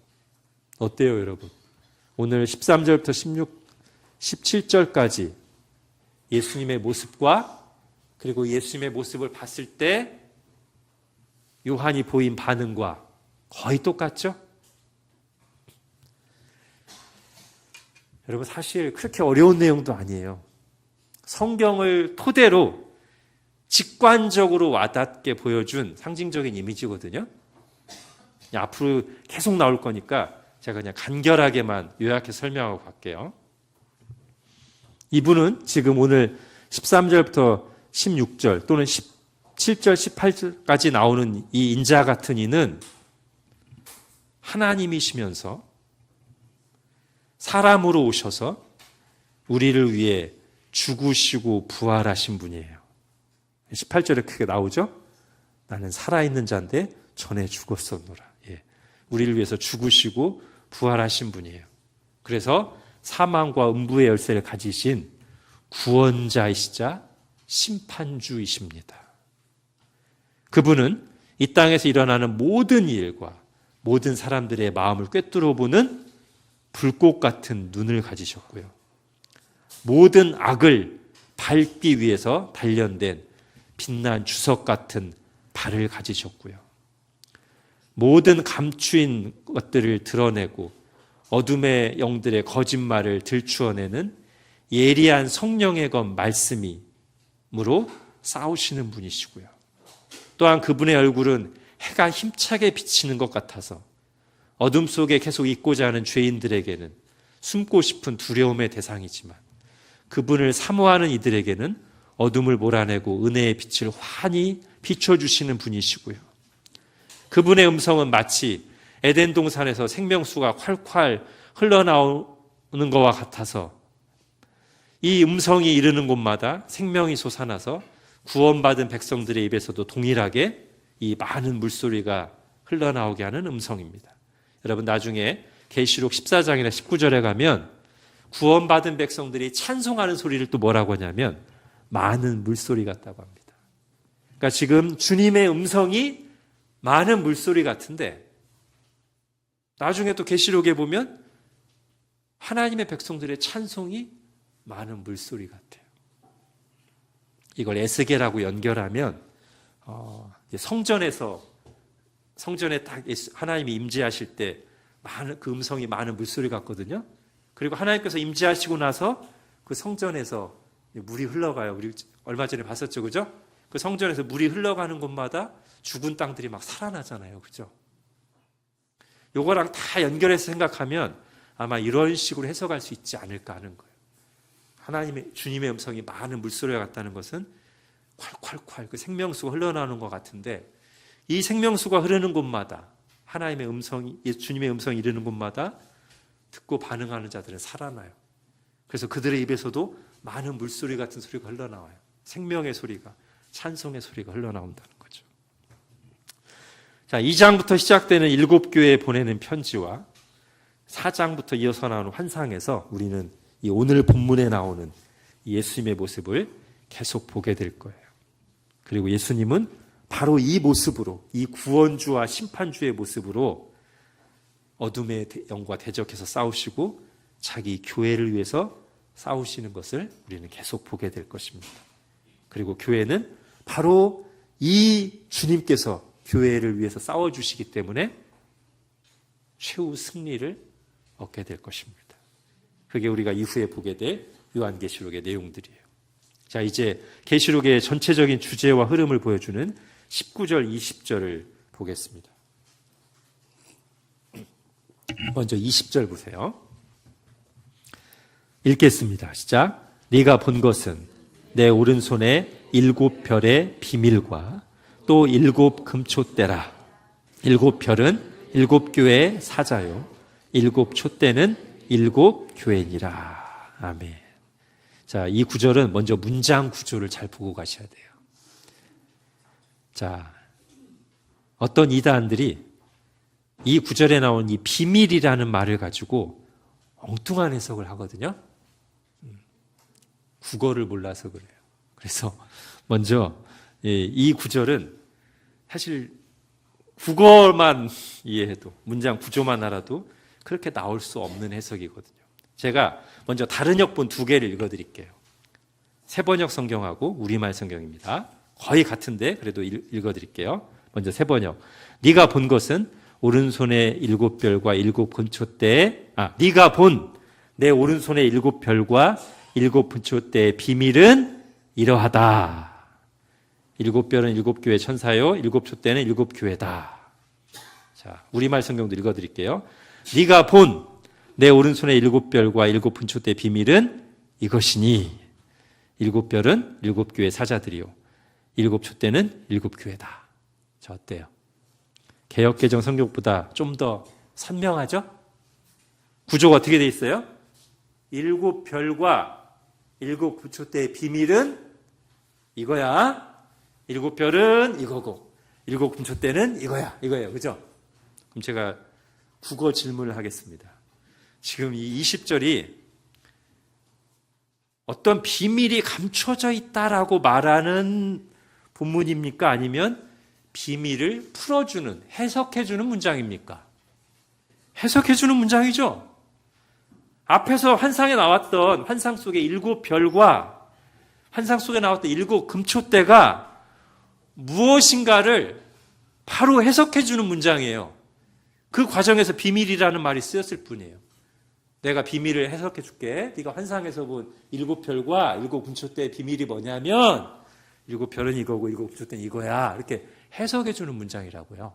Speaker 1: 어때요, 여러분? 오늘 13절부터 17절까지 예수님의 모습과 그리고 예수님의 모습을 봤을 때 요한이 보인 반응과 거의 똑같죠? 여러분, 사실 그렇게 어려운 내용도 아니에요. 성경을 토대로 직관적으로 와닿게 보여준 상징적인 이미지거든요. 앞으로 계속 나올 거니까 제가 그냥 간결하게만 요약해서 설명하고 갈게요. 이분은 지금 오늘 13절부터 16절 또는 17절, 18절까지 나오는 이 인자 같은 이는 하나님이시면서 사람으로 오셔서 우리를 위해 죽으시고 부활하신 분이에요. 18절에 크게 나오죠? 나는 살아있는 자인데 전에 죽었었노라. 예. 우리를 위해서 죽으시고 부활하신 분이에요. 그래서 사망과 음부의 열쇠를 가지신 구원자이시자 심판주이십니다. 그분은 이 땅에서 일어나는 모든 일과 모든 사람들의 마음을 꿰뚫어 보는 불꽃 같은 눈을 가지셨고요. 모든 악을 밟기 위해서 단련된 빛난 주석 같은 발을 가지셨고요. 모든 감추인 것들을 드러내고 어둠의 영들의 거짓말을 들추어내는 예리한 성령의 검 말씀이므로 싸우시는 분이시고요. 또한 그분의 얼굴은 해가 힘차게 비치는 것 같아서 어둠 속에 계속 있고자 하는 죄인들에게는 숨고 싶은 두려움의 대상이지만 그분을 사모하는 이들에게는 어둠을 몰아내고 은혜의 빛을 환히 비춰주시는 분이시고요. 그분의 음성은 마치 에덴 동산에서 생명수가 콸콸 흘러나오는 것과 같아서 이 음성이 이르는 곳마다 생명이 솟아나서 구원받은 백성들의 입에서도 동일하게 이 많은 물소리가 흘러나오게 하는 음성입니다. 여러분 나중에 계시록 14장이나 19절에 가면 구원받은 백성들이 찬송하는 소리를 또 뭐라고 하냐면 많은 물소리 같다고 합니다. 그러니까 지금 주님의 음성이 많은 물소리 같은데 나중에 또 계시록에 보면 하나님의 백성들의 찬송이 많은 물소리 같아요. 이걸 에스겔하고 연결하면 성전에 딱 하나님이 임재하실 때 많은 그 음성이 많은 물소리 같거든요. 그리고 하나님께서 임재하시고 나서 그 성전에서 물이 흘러가요. 우리 얼마 전에 봤었죠, 그죠? 그 성전에서 물이 흘러가는 곳마다 죽은 땅들이 막 살아나잖아요, 그죠? 요거랑 다 연결해서 생각하면 아마 이런 식으로 해석할 수 있지 않을까 하는 거예요. 주님의 음성이 많은 물소리가 같다는 것은 콸콸콸 그 생명수가 흘러나오는 것 같은데 이 생명수가 흐르는 곳마다 하나님의 음성이, 주님의 음성이 이르는 곳마다 듣고 반응하는 자들은 살아나요. 그래서 그들의 입에서도 많은 물소리 같은 소리가 흘러나와요. 생명의 소리가, 찬송의 소리가 흘러나온다는 거죠. 자, 2장부터 시작되는 7교회에 보내는 편지와 4장부터 이어서 나오는 환상에서 우리는 이 오늘 본문에 나오는 예수님의 모습을 계속 보게 될 거예요. 그리고 예수님은 바로 이 모습으로, 이 구원주와 심판주의 모습으로 어둠의 영과 대적해서 싸우시고 자기 교회를 위해서 싸우시는 것을 우리는 계속 보게 될 것입니다. 그리고 교회는 바로 이 주님께서 교회를 위해서 싸워주시기 때문에 최후 승리를 얻게 될 것입니다. 그게 우리가 이후에 보게 될 요한계시록의 내용들이에요. 자, 이제 계시록의 전체적인 주제와 흐름을 보여주는 19절, 20절을 보겠습니다. 먼저 20절 보세요. 읽겠습니다. 시작. 네가 본 것은 내 오른손에 7별의 비밀과 또 7 금촛대라. 7별은 7교회의 사자요 7 촛대는 7 교회니라. 아멘. 자, 이 구절은 먼저 문장 구조를 잘 보고 가셔야 돼요. 자, 어떤 이단들이 이 구절에 나온 이 비밀이라는 말을 가지고 엉뚱한 해석을 하거든요. 국어를 몰라서 그래요. 그래서 먼저 이 구절은 사실 국어만 이해해도, 문장 구조만 알아도 그렇게 나올 수 없는 해석이거든요. 제가 먼저 다른 역본 2개를 읽어드릴게요. 세번역 성경하고 우리말 성경입니다. 거의 같은데 그래도 읽어드릴게요. 먼저 세번역. 네가 본 것은 오른손에 7별과 7 금촛대에 네가 본 내 오른손에 7별과 7 금촛대의 비밀은 이러하다. 7별은 7교회 천사요 7 촛대는 7 교회다. 자, 우리말 성경도 읽어드릴게요. 네가 본 내 오른손에 7별과 7 금촛대의 비밀은 이것이니 7별은 7교회 사자들이요 7 촛대는 7 교회다. 자, 어때요? 개역개정 성경보다 좀 더 선명하죠? 구조가 어떻게 돼 있어요? 7별과 일곱 금초대의 비밀은 이거야. 일곱 별은 이거고 일곱 금초대는 이거예요. 그죠? 그럼 제가 국어 질문을 하겠습니다. 지금 이 20절이 어떤 비밀이 감춰져 있다라고 말하는 본문입니까? 아니면 비밀을 풀어주는, 해석해주는 문장입니까? 해석해주는 문장이죠. 앞에서 환상에 나왔던 환상 속의 일곱 별과 환상 속에 나왔던 일곱 금초대가 무엇인가를 바로 해석해주는 문장이에요. 그 과정에서 비밀이라는 말이 쓰였을 뿐이에요. 내가 비밀을 해석해 줄게. 네가 환상에서 본 일곱 별과 일곱 금초대의 비밀이 뭐냐면 일곱 별은 이거고 일곱 금초대는 이거야. 이렇게 해석해 주는 문장이라고요.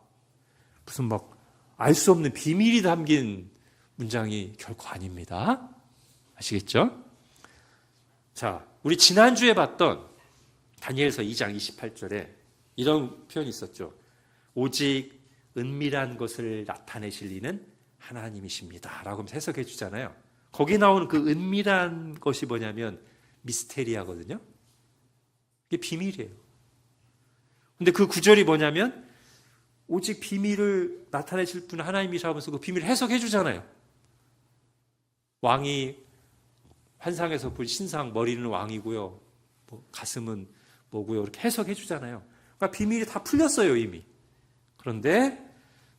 Speaker 1: 무슨 막 알 수 없는 비밀이 담긴 문장이 결코 아닙니다. 아시겠죠? 자, 우리 지난주에 봤던 다니엘서 2장 28절에 이런 표현이 있었죠. 오직 은밀한 것을 나타내실 이는 하나님이십니다. 라고 해석해 주잖아요. 거기 나오는 그 은밀한 것이 뭐냐면 미스테리아거든요. 이게 비밀이에요. 근데 그 구절이 뭐냐면 오직 비밀을 나타내실 분은 하나님이시라고 하면서 그 비밀을 해석해 주잖아요. 왕이 환상에서 본 신상 머리는 왕이고요. 가슴은 뭐고요. 이렇게 해석해 주잖아요. 그러니까 비밀이 다 풀렸어요, 이미. 그런데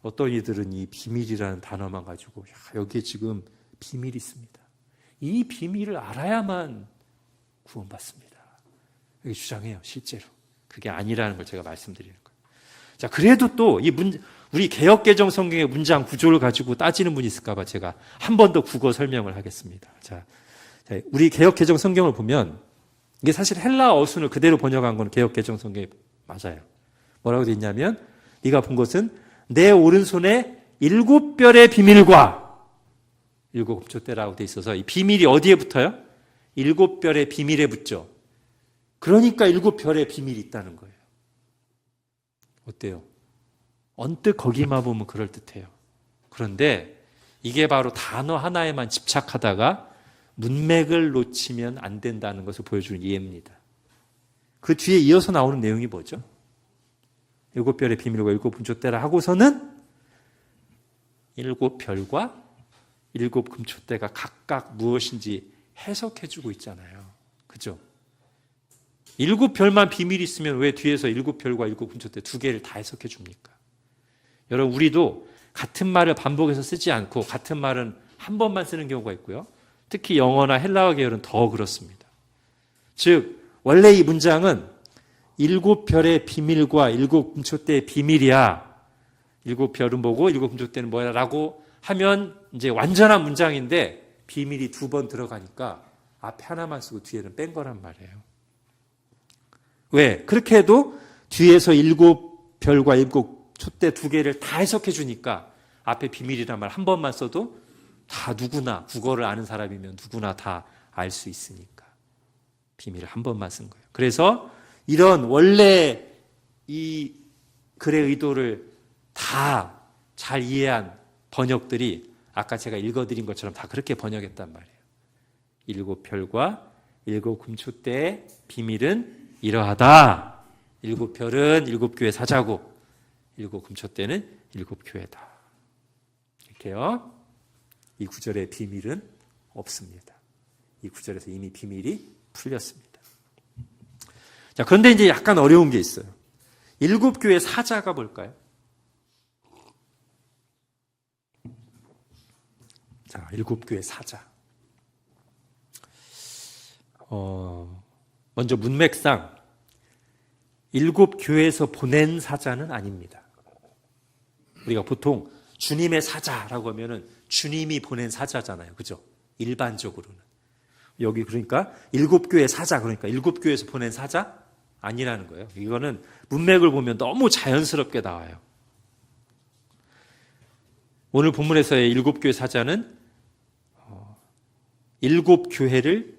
Speaker 1: 어떤 이들은 이 비밀이라는 단어만 가지고 여기에 지금 비밀이 있습니다. 이 비밀을 알아야만 구원받습니다. 이렇게 주장해요, 실제로. 그게 아니라는 걸 제가 말씀드리는 거예요. 자, 그래도 또 우리 개역개정 성경의 문장 구조를 가지고 따지는 분이 있을까 봐 제가 한 번 더 국어 설명을 하겠습니다. 자, 우리 개역개정 성경을 보면 이게 사실 헬라 어순을 그대로 번역한 건 개역개정 성경이 맞아요. 뭐라고 되어 있냐면 네가 본 것은 내 오른손에 일곱 별의 비밀과 일곱 금초대라고 되어 있어서 이 비밀이 어디에 붙어요? 일곱 별의 비밀에 붙죠. 그러니까 일곱 별의 비밀이 있다는 거예요. 어때요? 언뜻 거기만 보면 그럴듯해요. 그런데 이게 바로 단어 하나에만 집착하다가 문맥을 놓치면 안 된다는 것을 보여주는 이해입니다. 그 뒤에 이어서 나오는 내용이 뭐죠? 일곱 별의 비밀과 일곱 금초대라 하고서는 일곱 별과 일곱 금초대가 각각 무엇인지 해석해주고 있잖아요. 그죠? 일곱 별만 비밀이 있으면 왜 뒤에서 일곱 별과 일곱 금초대 두 개를 다 해석해 줍니까? 여러분, 우리도 같은 말을 반복해서 쓰지 않고 같은 말은 한 번만 쓰는 경우가 있고요. 특히 영어나 헬라어 계열은 더 그렇습니다. 즉, 원래 이 문장은 일곱 별의 비밀과 일곱 금초대의 비밀이야. 일곱 별은 뭐고 일곱 금초대는 뭐야? 라고 하면 이제 완전한 문장인데 비밀이 두 번 들어가니까 앞에 하나만 쓰고 뒤에는 뺀 거란 말이에요. 왜? 그렇게 해도 뒤에서 일곱 별과 일곱 촛대 두 개를 다 해석해 주니까 앞에 비밀이란 말 한 번만 써도 다 누구나 국어를 아는 사람이면 누구나 다 알 수 있으니까 비밀을 한 번만 쓴 거예요. 그래서 이런 원래 이 글의 의도를 다 잘 이해한 번역들이 아까 제가 읽어드린 것처럼 다 그렇게 번역했단 말이에요. 일곱 별과 일곱 금초대의 비밀은 이러하다. 일곱 별은 일곱 교회 사자고 일곱 금초대는 일곱 교회다. 이렇게요. 이 구절의 비밀은 없습니다. 이 구절에서 이미 비밀이 풀렸습니다. 자, 그런데 이제 약간 어려운 게 있어요. 일곱 교회 사자가 뭘까요? 자, 일곱 교회 사자. 먼저 문맥상 일곱 교회에서 보낸 사자는 아닙니다. 우리가 보통 주님의 사자라고 하면은 주님이 보낸 사자잖아요. 그죠? 일반적으로는. 여기 그러니까 일곱 교회 사자, 그러니까 일곱 교회에서 보낸 사자? 아니라는 거예요. 이거는 문맥을 보면 너무 자연스럽게 나와요. 오늘 본문에서의 일곱 교회 사자는 일곱 교회를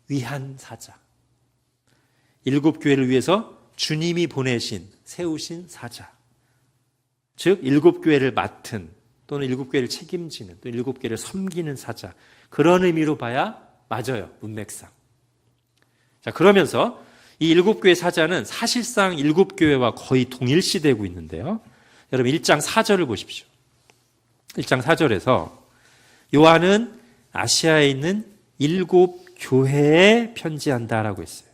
Speaker 1: 위한 사자. 일곱 교회를 위해서 주님이 보내신, 세우신 사자. 즉, 일곱 교회를 맡은 또는 일곱 교회를 책임지는 또 일곱 교회를 섬기는 사자. 그런 의미로 봐야 맞아요. 문맥상. 자, 그러면서 이 일곱 교회 사자는 사실상 일곱 교회와 거의 동일시되고 있는데요. 여러분 1장 4절을 보십시오. 1장 4절에서 요한은 아시아에 있는 일곱 교회에 편지한다라고 했어요.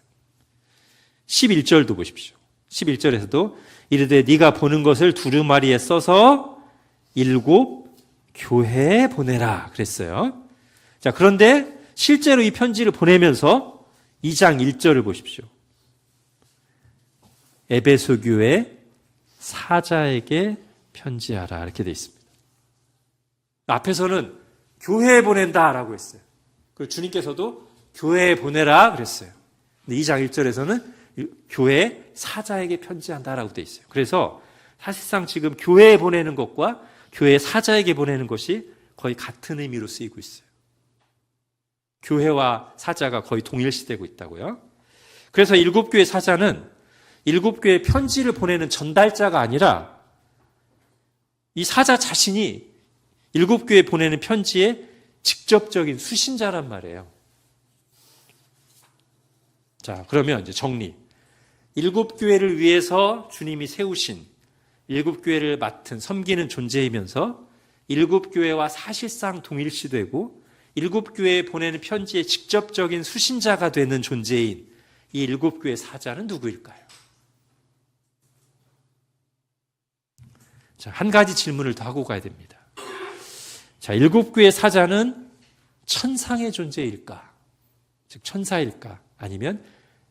Speaker 1: 11절도 보십시오. 11절에서도 이르되 네가 보는 것을 두루마리에 써서 일곱 교회에 보내라 그랬어요. 자, 그런데 실제로 이 편지를 보내면서 2장 1절을 보십시오. 에베소 교회 사자에게 편지하라 이렇게 되어 있습니다. 앞에서는 교회에 보낸다라고 했어요. 그 주님께서도 교회에 보내라 그랬어요. 근데 2장 1절에서는 교회 사자에게 편지한다라고 되어 있어요. 그래서 사실상 지금 교회에 보내는 것과 교회 사자에게 보내는 것이 거의 같은 의미로 쓰이고 있어요. 교회와 사자가 거의 동일시되고 있다고요. 그래서 일곱 교회 사자는 일곱 교회 편지를 보내는 전달자가 아니라 이 사자 자신이 일곱 교회 보내는 편지의 직접적인 수신자란 말이에요. 자, 그러면 이제 정리. 일곱 교회를 위해서 주님이 세우신 일곱 교회를 맡은 섬기는 존재이면서 일곱 교회와 사실상 동일시되고 일곱 교회에 보내는 편지의 직접적인 수신자가 되는 존재인 이 일곱 교회 사자는 누구일까요? 자, 한 가지 질문을 더 하고 가야 됩니다. 자, 일곱 교회 사자는 천상의 존재일까? 즉 천사일까? 아니면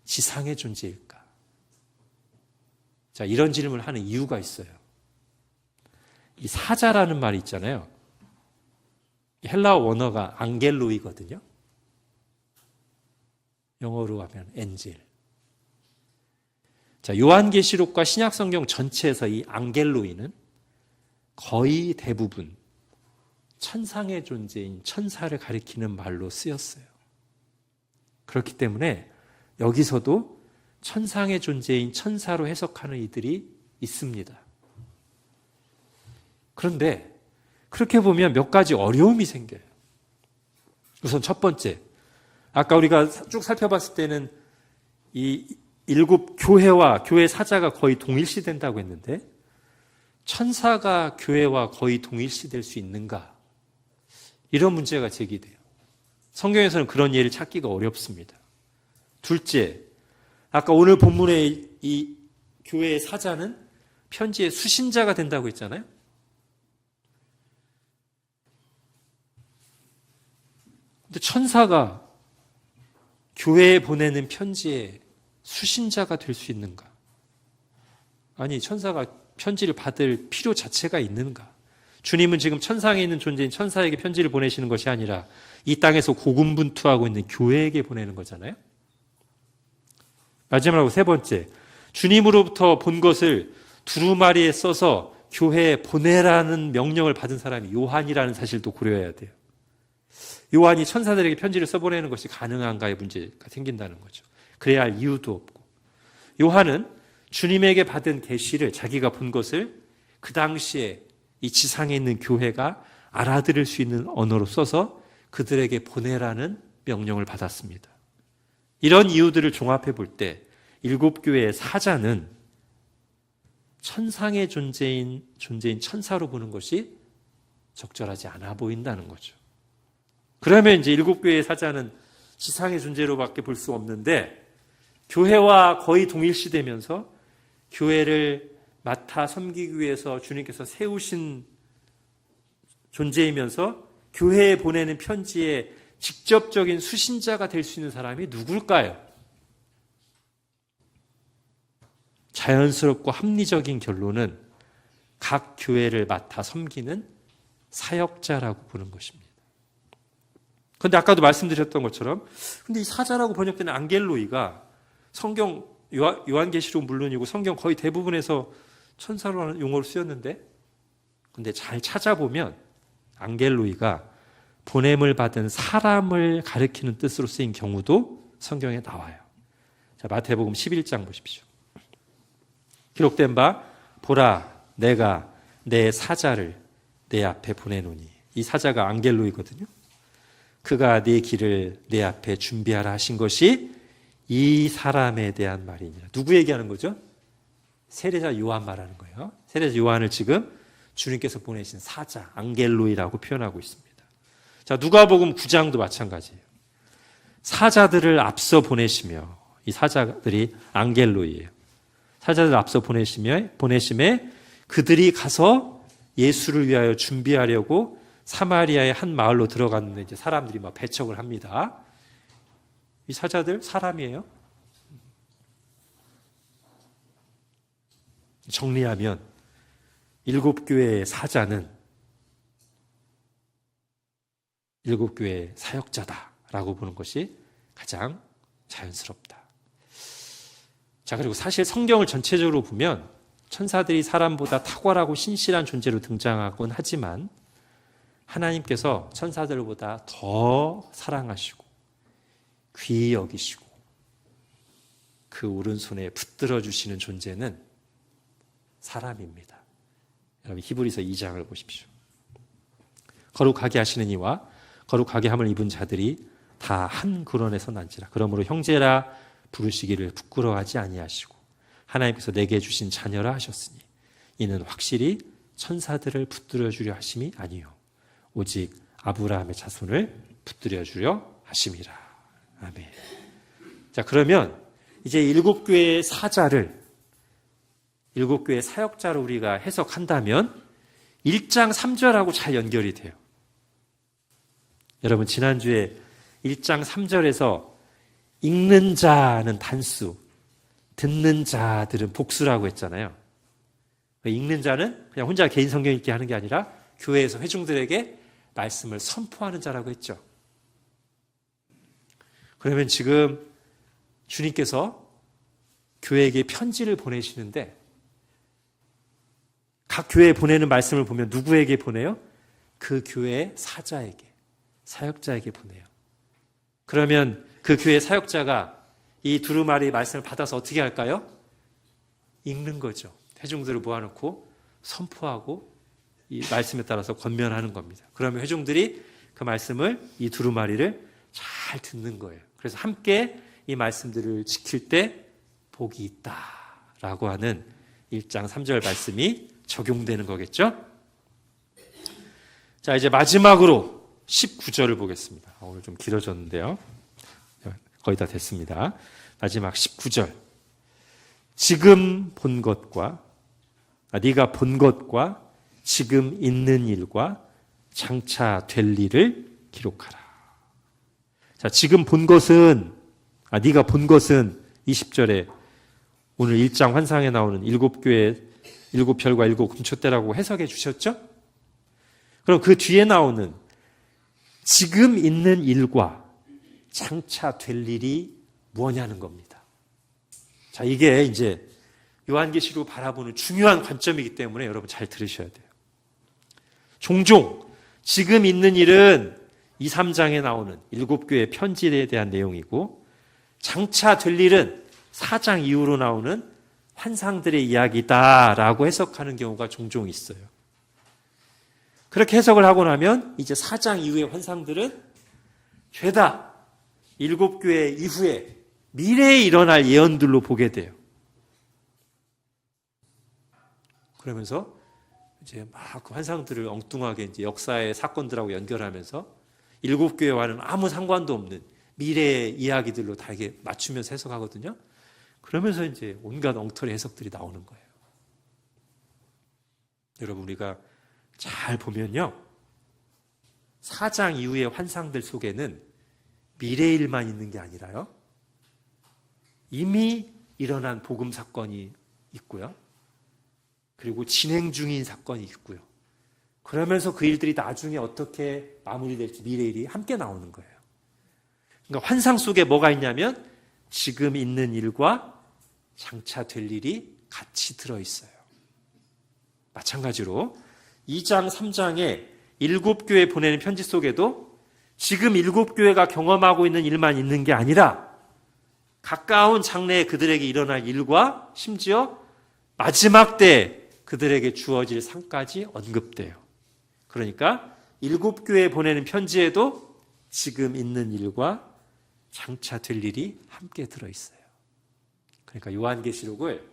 Speaker 1: 지상의 존재일까? 자, 이런 질문을 하는 이유가 있어요. 이 사자라는 말이 있잖아요. 헬라어 원어가 앙겔로이거든요. 영어로 하면 엔젤. 자, 요한계시록과 신약성경 전체에서 이 앙겔로이는 거의 대부분 천상의 존재인 천사를 가리키는 말로 쓰였어요. 그렇기 때문에 여기서도 천상의 존재인 천사로 해석하는 이들이 있습니다. 그런데 그렇게 보면 몇 가지 어려움이 생겨요. 우선 첫 번째, 아까 우리가 쭉 살펴봤을 때는 이 일곱 교회와 교회 사자가 거의 동일시된다고 했는데 천사가 교회와 거의 동일시될 수 있는가? 이런 문제가 제기돼요. 성경에서는 그런 예를 찾기가 어렵습니다. 둘째, 아까 오늘 본문의 이 교회의 사자는 편지의 수신자가 된다고 했잖아요. 근데 천사가 교회에 보내는 편지의 수신자가 될 수 있는가? 아니, 천사가 편지를 받을 필요 자체가 있는가? 주님은 지금 천상에 있는 존재인 천사에게 편지를 보내시는 것이 아니라 이 땅에서 고군분투하고 있는 교회에게 보내는 거잖아요. 마지막으로 세 번째, 주님으로부터 본 것을 두루마리에 써서 교회에 보내라는 명령을 받은 사람이 요한이라는 사실도 고려해야 돼요. 요한이 천사들에게 편지를 써보내는 것이 가능한가의 문제가 생긴다는 거죠. 그래야 할 이유도 없고, 요한은 주님에게 받은 계시를 자기가 본 것을 그 당시에 이 지상에 있는 교회가 알아들을 수 있는 언어로 써서 그들에게 보내라는 명령을 받았습니다. 이런 이유들을 종합해 볼 때 일곱 교회의 사자는 천상의 존재인 천사로 보는 것이 적절하지 않아 보인다는 거죠. 그러면 이제 일곱 교회의 사자는 지상의 존재로밖에 볼 수 없는데 교회와 거의 동일시되면서 교회를 맡아 섬기기 위해서 주님께서 세우신 존재이면서 교회에 보내는 편지의 직접적인 수신자가 될 수 있는 사람이 누굴까요? 자연스럽고 합리적인 결론은 각 교회를 맡아 섬기는 사역자라고 보는 것입니다. 그런데 아까도 말씀드렸던 것처럼 근데 이 사자라고 번역되는 앙겔로이가 성경 요한계시록 물론이고 성경 거의 대부분에서 천사로 하는 용어로 쓰였는데 근데 잘 찾아보면 앙겔로이가 보냄을 받은 사람을 가리키는 뜻으로 쓰인 경우도 성경에 나와요. 자, 마태복음 11장 보십시오. 기록된 바 보라 내가 내 사자를 내 앞에 보내노니 이 사자가 앙겔로이거든요. 그가 네 길을 내 앞에 준비하라 하신 것이 이 사람에 대한 말이니라. 누구 얘기하는 거죠? 세례자 요한 말하는 거예요. 세례자 요한을 지금 주님께서 보내신 사자, 앙겔로이라고 표현하고 있습니다. 자, 누가복음 9장도 마찬가지예요. 사자들을 앞서 보내시며, 이 사자들이 앙겔로이예요. 사자들을 앞서 보내심에 그들이 가서 예수를 위하여 준비하려고 사마리아의 한 마을로 들어갔는데 이제 사람들이 막 배척을 합니다. 이 사자들 사람이에요. 정리하면 7교회의 사자는 7교회의 사역자다라고 보는 것이 가장 자연스럽다. 자, 그리고 사실 성경을 전체적으로 보면 천사들이 사람보다 탁월하고 신실한 존재로 등장하곤 하지만 하나님께서 천사들보다 더 사랑하시고 귀히 여기시고 그 오른손에 붙들어 주시는 존재는 사람입니다. 여러분 히브리서 2장을 보십시오. 거룩하게 하시는 이와 거룩하게 함을 입은 자들이 다 한 근원에서 난지라. 그러므로 형제라 부르시기를 부끄러워하지 아니하시고 하나님께서 내게 주신 자녀라 하셨으니 이는 확실히 천사들을 붙들어 주려 하심이 아니요 오직 아브라함의 자손을 붙들어 주려 하심이라. 아멘. 자, 그러면 이제 7교회의 사자를 7교회의 사역자로 우리가 해석한다면 1장 3절하고 잘 연결이 돼요. 여러분 지난주에 1장 3절에서 읽는 자는 단수, 듣는 자들은 복수라고 했잖아요. 읽는 자는 그냥 혼자 개인 성경 읽기 하는 게 아니라 교회에서 회중들에게 말씀을 선포하는 자라고 했죠. 그러면 지금 주님께서 교회에게 편지를 보내시는데 각 교회에 보내는 말씀을 보면 누구에게 보내요? 그 교회의 사자에게, 사역자에게 보내요. 그러면 그 교회 사역자가 이 두루마리 말씀을 받아서 어떻게 할까요? 읽는 거죠. 회중들을 모아놓고 선포하고 이 말씀에 따라서 권면하는 겁니다. 그러면 회중들이 그 말씀을 이 두루마리를 잘 듣는 거예요. 그래서 함께 이 말씀들을 지킬 때 복이 있다라고 하는 1장 3절 말씀이 적용되는 거겠죠? 자, 이제 마지막으로 19절을 보겠습니다. 오늘 좀 길어졌는데요. 거의 다 됐습니다. 마지막 19절. 지금 본 것과 네가 본 것과 지금 있는 일과 장차 될 일을 기록하라. 자, 지금 본 것은 네가 본 것은 20절에 오늘 1장 환상에 나오는 7교회 7별과 7금초대라고 해석해 주셨죠? 그럼 그 뒤에 나오는 지금 있는 일과 장차 될 일이 뭐냐는 겁니다. 자, 이게 이제 요한계시로 바라보는 중요한 관점이기 때문에 여러분 잘 들으셔야 돼요. 종종 지금 있는 일은 2, 3장에 나오는 7교회 편지에 대한 내용이고 장차 될 일은 4장 이후로 나오는 환상들의 이야기다라고 해석하는 경우가 종종 있어요. 그렇게 해석을 하고 나면 이제 4장 이후의 환상들은 죄다 7교회 이후에 미래에 일어날 예언들로 보게 돼요. 그러면서 이제 막 그 환상들을 엉뚱하게 이제 역사의 사건들하고 연결하면서 7교회와는 아무 상관도 없는 미래의 이야기들로 다 이게 맞추면서 해석하거든요. 그러면서 이제 온갖 엉터리 해석들이 나오는 거예요. 여러분 우리가 잘 보면요. 4장 이후의 환상들 속에는 미래의 일만 있는 게 아니라요. 이미 일어난 복음 사건이 있고요. 그리고 진행 중인 사건이 있고요. 그러면서 그 일들이 나중에 어떻게 마무리될지 미래의 일이 함께 나오는 거예요. 그러니까 환상 속에 뭐가 있냐면 지금 있는 일과 장차 될 일이 같이 들어있어요. 마찬가지로 2장, 3장에 7교회 보내는 편지 속에도 지금 7교회가 경험하고 있는 일만 있는 게 아니라 가까운 장래에 그들에게 일어날 일과 심지어 마지막 때 그들에게 주어질 상까지 언급돼요. 그러니까 7교회에 보내는 편지에도 지금 있는 일과
Speaker 2: 장차 될 일이 함께 들어있어요. 그러니까 요한계시록을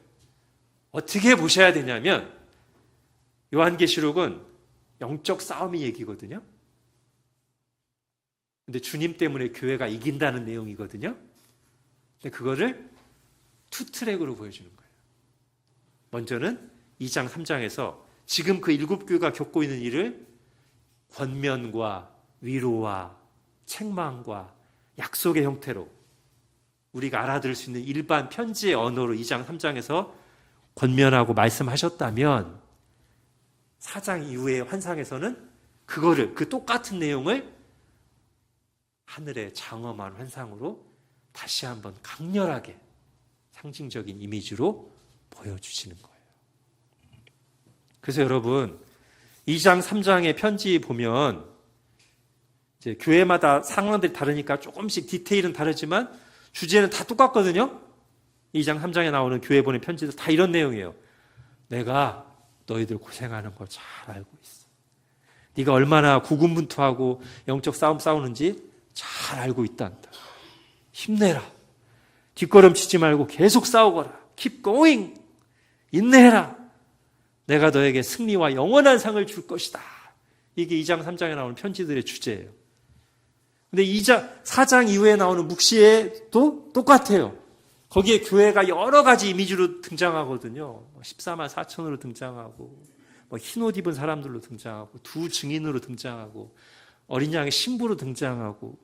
Speaker 2: 어떻게 보셔야 되냐면, 요한계시록은 영적 싸움의 얘기거든요. 근데 주님 때문에 교회가 이긴다는 내용이거든요. 근데 그거를 투 트랙으로 보여주는 거예요. 먼저는 2장 3장에서 지금 그 7교회가 겪고 있는 일을 권면과 위로와 책망과 약속의 형태로 우리가 알아들을 수 있는 일반 편지의 언어로 2장 3장에서 권면하고 말씀하셨다면 4장 이후의 환상에서는 그거를, 그 똑같은 내용을 하늘의 장엄한 환상으로 다시 한번 강렬하게 상징적인 이미지로 보여주시는 거예요. 그래서 여러분, 2장 3장의 편지 보면 이제 교회마다 상황들이 다르니까 조금씩 디테일은 다르지만 주제는 다 똑같거든요. 2장 3장에 나오는 교회 보낸 편지도 다 이런 내용이에요. 내가 너희들 고생하는 거 잘 알고 있어. 네가 얼마나 고군분투하고 영적 싸움 싸우는지 잘 알고 있단다. 힘내라. 뒷걸음치지 말고 계속 싸우거라. Keep going. 인내해라. 내가 너에게 승리와 영원한 상을 줄 것이다. 이게 2장 3장에 나오는 편지들의 주제예요. 근데 4장 이후에 나오는 묵시에도 똑같아요. 거기에 교회가 여러 가지 이미지로 등장하거든요. 14만 4천으로 등장하고, 흰옷 입은 사람들로 등장하고, 두 증인으로 등장하고, 어린 양의 신부로 등장하고,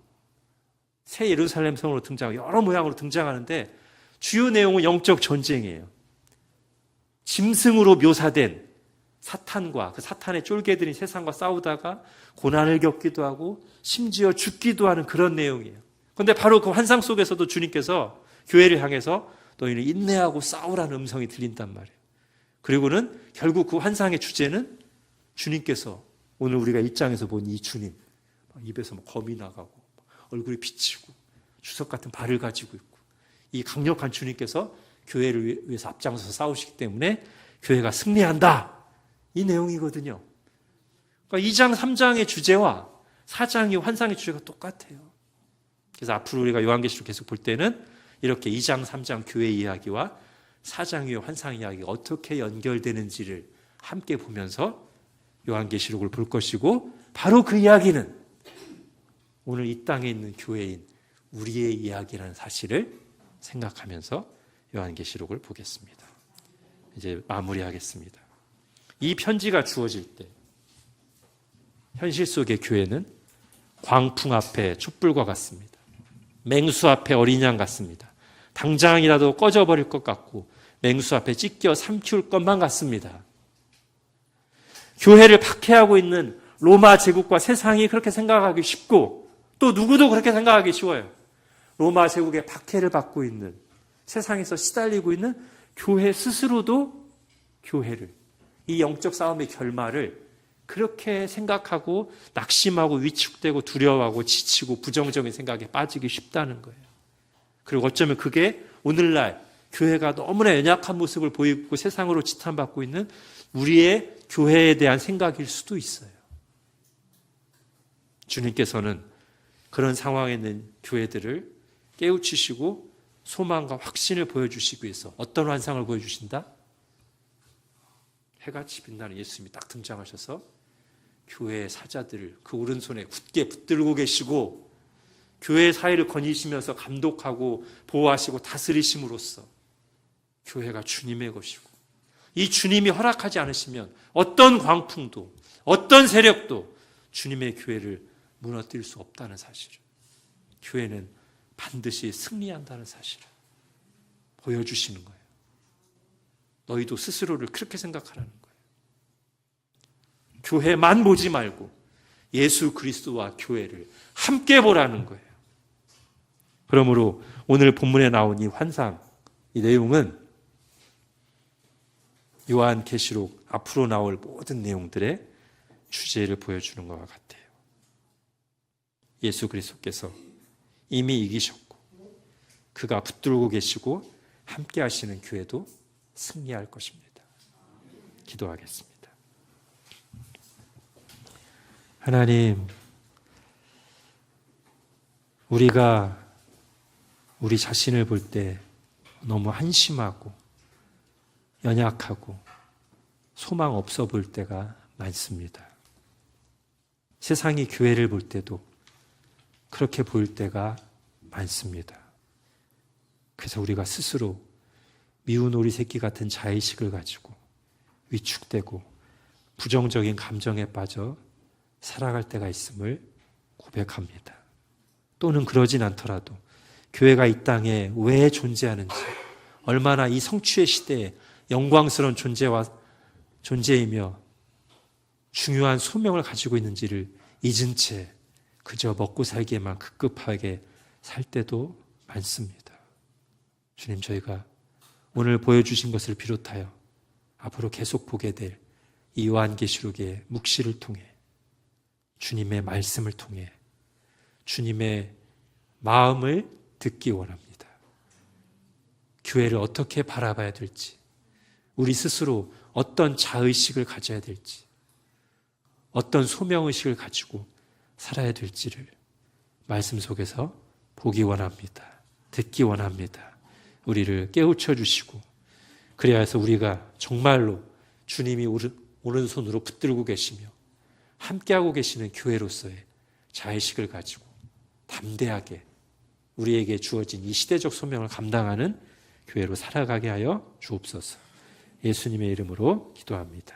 Speaker 2: 새 예루살렘 성으로 등장하고, 여러 모양으로 등장하는데 주요 내용은 영적 전쟁이에요. 짐승으로 묘사된 사탄과 그 사탄의 쫄개들인 세상과 싸우다가 고난을 겪기도 하고 심지어 죽기도 하는 그런 내용이에요. 그런데 바로 그 환상 속에서도 주님께서 교회를 향해서 너희는 인내하고 싸우라는 음성이 들린단 말이에요. 그리고는 결국 그 환상의 주제는 주님께서 오늘 우리가 1장에서 본 이 주님, 입에서 검이 나가고 얼굴이 비치고 주석 같은 발을 가지고 있고 이 강력한 주님께서 교회를 위해서 앞장서서 싸우시기 때문에 교회가 승리한다. 이 내용이거든요. 그러니까 2장, 3장의 주제와 4장의 환상의 주제가 똑같아요. 그래서 앞으로 우리가 요한계시록 계속 볼 때는 이렇게 2장, 3장 교회 이야기와 4장의 환상 이야기가 어떻게 연결되는지를 함께 보면서 요한계시록을 볼 것이고, 바로 그 이야기는 오늘 이 땅에 있는 교회인 우리의 이야기라는 사실을 생각하면서 요한계시록을 보겠습니다. 이제 마무리하겠습니다. 이 편지가 주어질 때 현실 속의 교회는 광풍 앞에 촛불과 같습니다. 맹수 앞에 어린 양 같습니다. 당장이라도 꺼져버릴 것 같고 맹수 앞에 찢겨 삼키울 것만 같습니다. 교회를 박해하고 있는 로마 제국과 세상이 그렇게 생각하기 쉽고 또 누구도 그렇게 생각하기 쉬워요. 로마 제국의 박해를 받고 있는, 세상에서 시달리고 있는 교회 스스로도 교회를, 이 영적 싸움의 결말을 그렇게 생각하고 낙심하고 위축되고 두려워하고 지치고 부정적인 생각에 빠지기 쉽다는 거예요. 그리고 어쩌면 그게 오늘날 교회가 너무나 연약한 모습을 보이고 세상으로 지탄받고 있는 우리의 교회에 대한 생각일 수도 있어요. 주님께서는 그런 상황에 있는 교회들을 깨우치시고 소망과 확신을 보여주시기 위해서 어떤 환상을 보여주신다? 해같이 빛나는 예수님이 딱 등장하셔서 교회의 사자들을 그 오른손에 굳게 붙들고 계시고 교회의 사회를 거니시면서 감독하고 보호하시고 다스리심으로써 교회가 주님의 것이고, 이 주님이 허락하지 않으시면 어떤 광풍도 어떤 세력도 주님의 교회를 무너뜨릴 수 없다는 사실을, 교회는 반드시 승리한다는 사실을 보여주시는 거예요. 너희도 스스로를 그렇게 생각하라는 거예요. 교회만 보지 말고 예수 그리스도와 교회를 함께 보라는 거예요. 그러므로 오늘 본문에 나온 이 환상, 이 내용은 요한계시록 앞으로 나올 모든 내용들의 주제를 보여주는 것과 같아요. 예수 그리스도께서 이미 이기셨고 그가 붙들고 계시고 함께 하시는 교회도 승리할 것입니다. 기도하겠습니다. 하나님, 우리가 우리 자신을 볼 때 너무 한심하고 연약하고 소망 없어 보일 때가 많습니다. 세상이 교회를 볼 때도 그렇게 보일 때가 많습니다. 그래서 우리가 스스로 미운 오리 새끼 같은 자의식을 가지고 위축되고 부정적인 감정에 빠져 살아갈 때가 있음을 고백합니다. 또는 그러진 않더라도 교회가 이 땅에 왜 존재하는지, 얼마나 이 성취의 시대에 영광스러운 존재이며 중요한 소명을 가지고 있는지를 잊은 채 그저 먹고 살기에만 급급하게 살 때도 많습니다. 주님, 저희가 오늘 보여주신 것을 비롯하여 앞으로 계속 보게 될 이 요한계시록의 묵시를 통해, 주님의 말씀을 통해 주님의 마음을 듣기 원합니다. 교회를 어떻게 바라봐야 될지, 우리 스스로 어떤 자의식을 가져야 될지, 어떤 소명의식을 가지고 살아야 될지를 말씀 속에서 보기 원합니다. 듣기 원합니다. 우리를 깨우쳐 주시고, 그래야 해서 우리가 정말로 주님이 오른손으로 붙들고 계시며 함께하고 계시는 교회로서의 자의식을 가지고 담대하게 우리에게 주어진 이 시대적 소명을 감당하는 교회로 살아가게 하여 주옵소서. 예수님의 이름으로 기도합니다.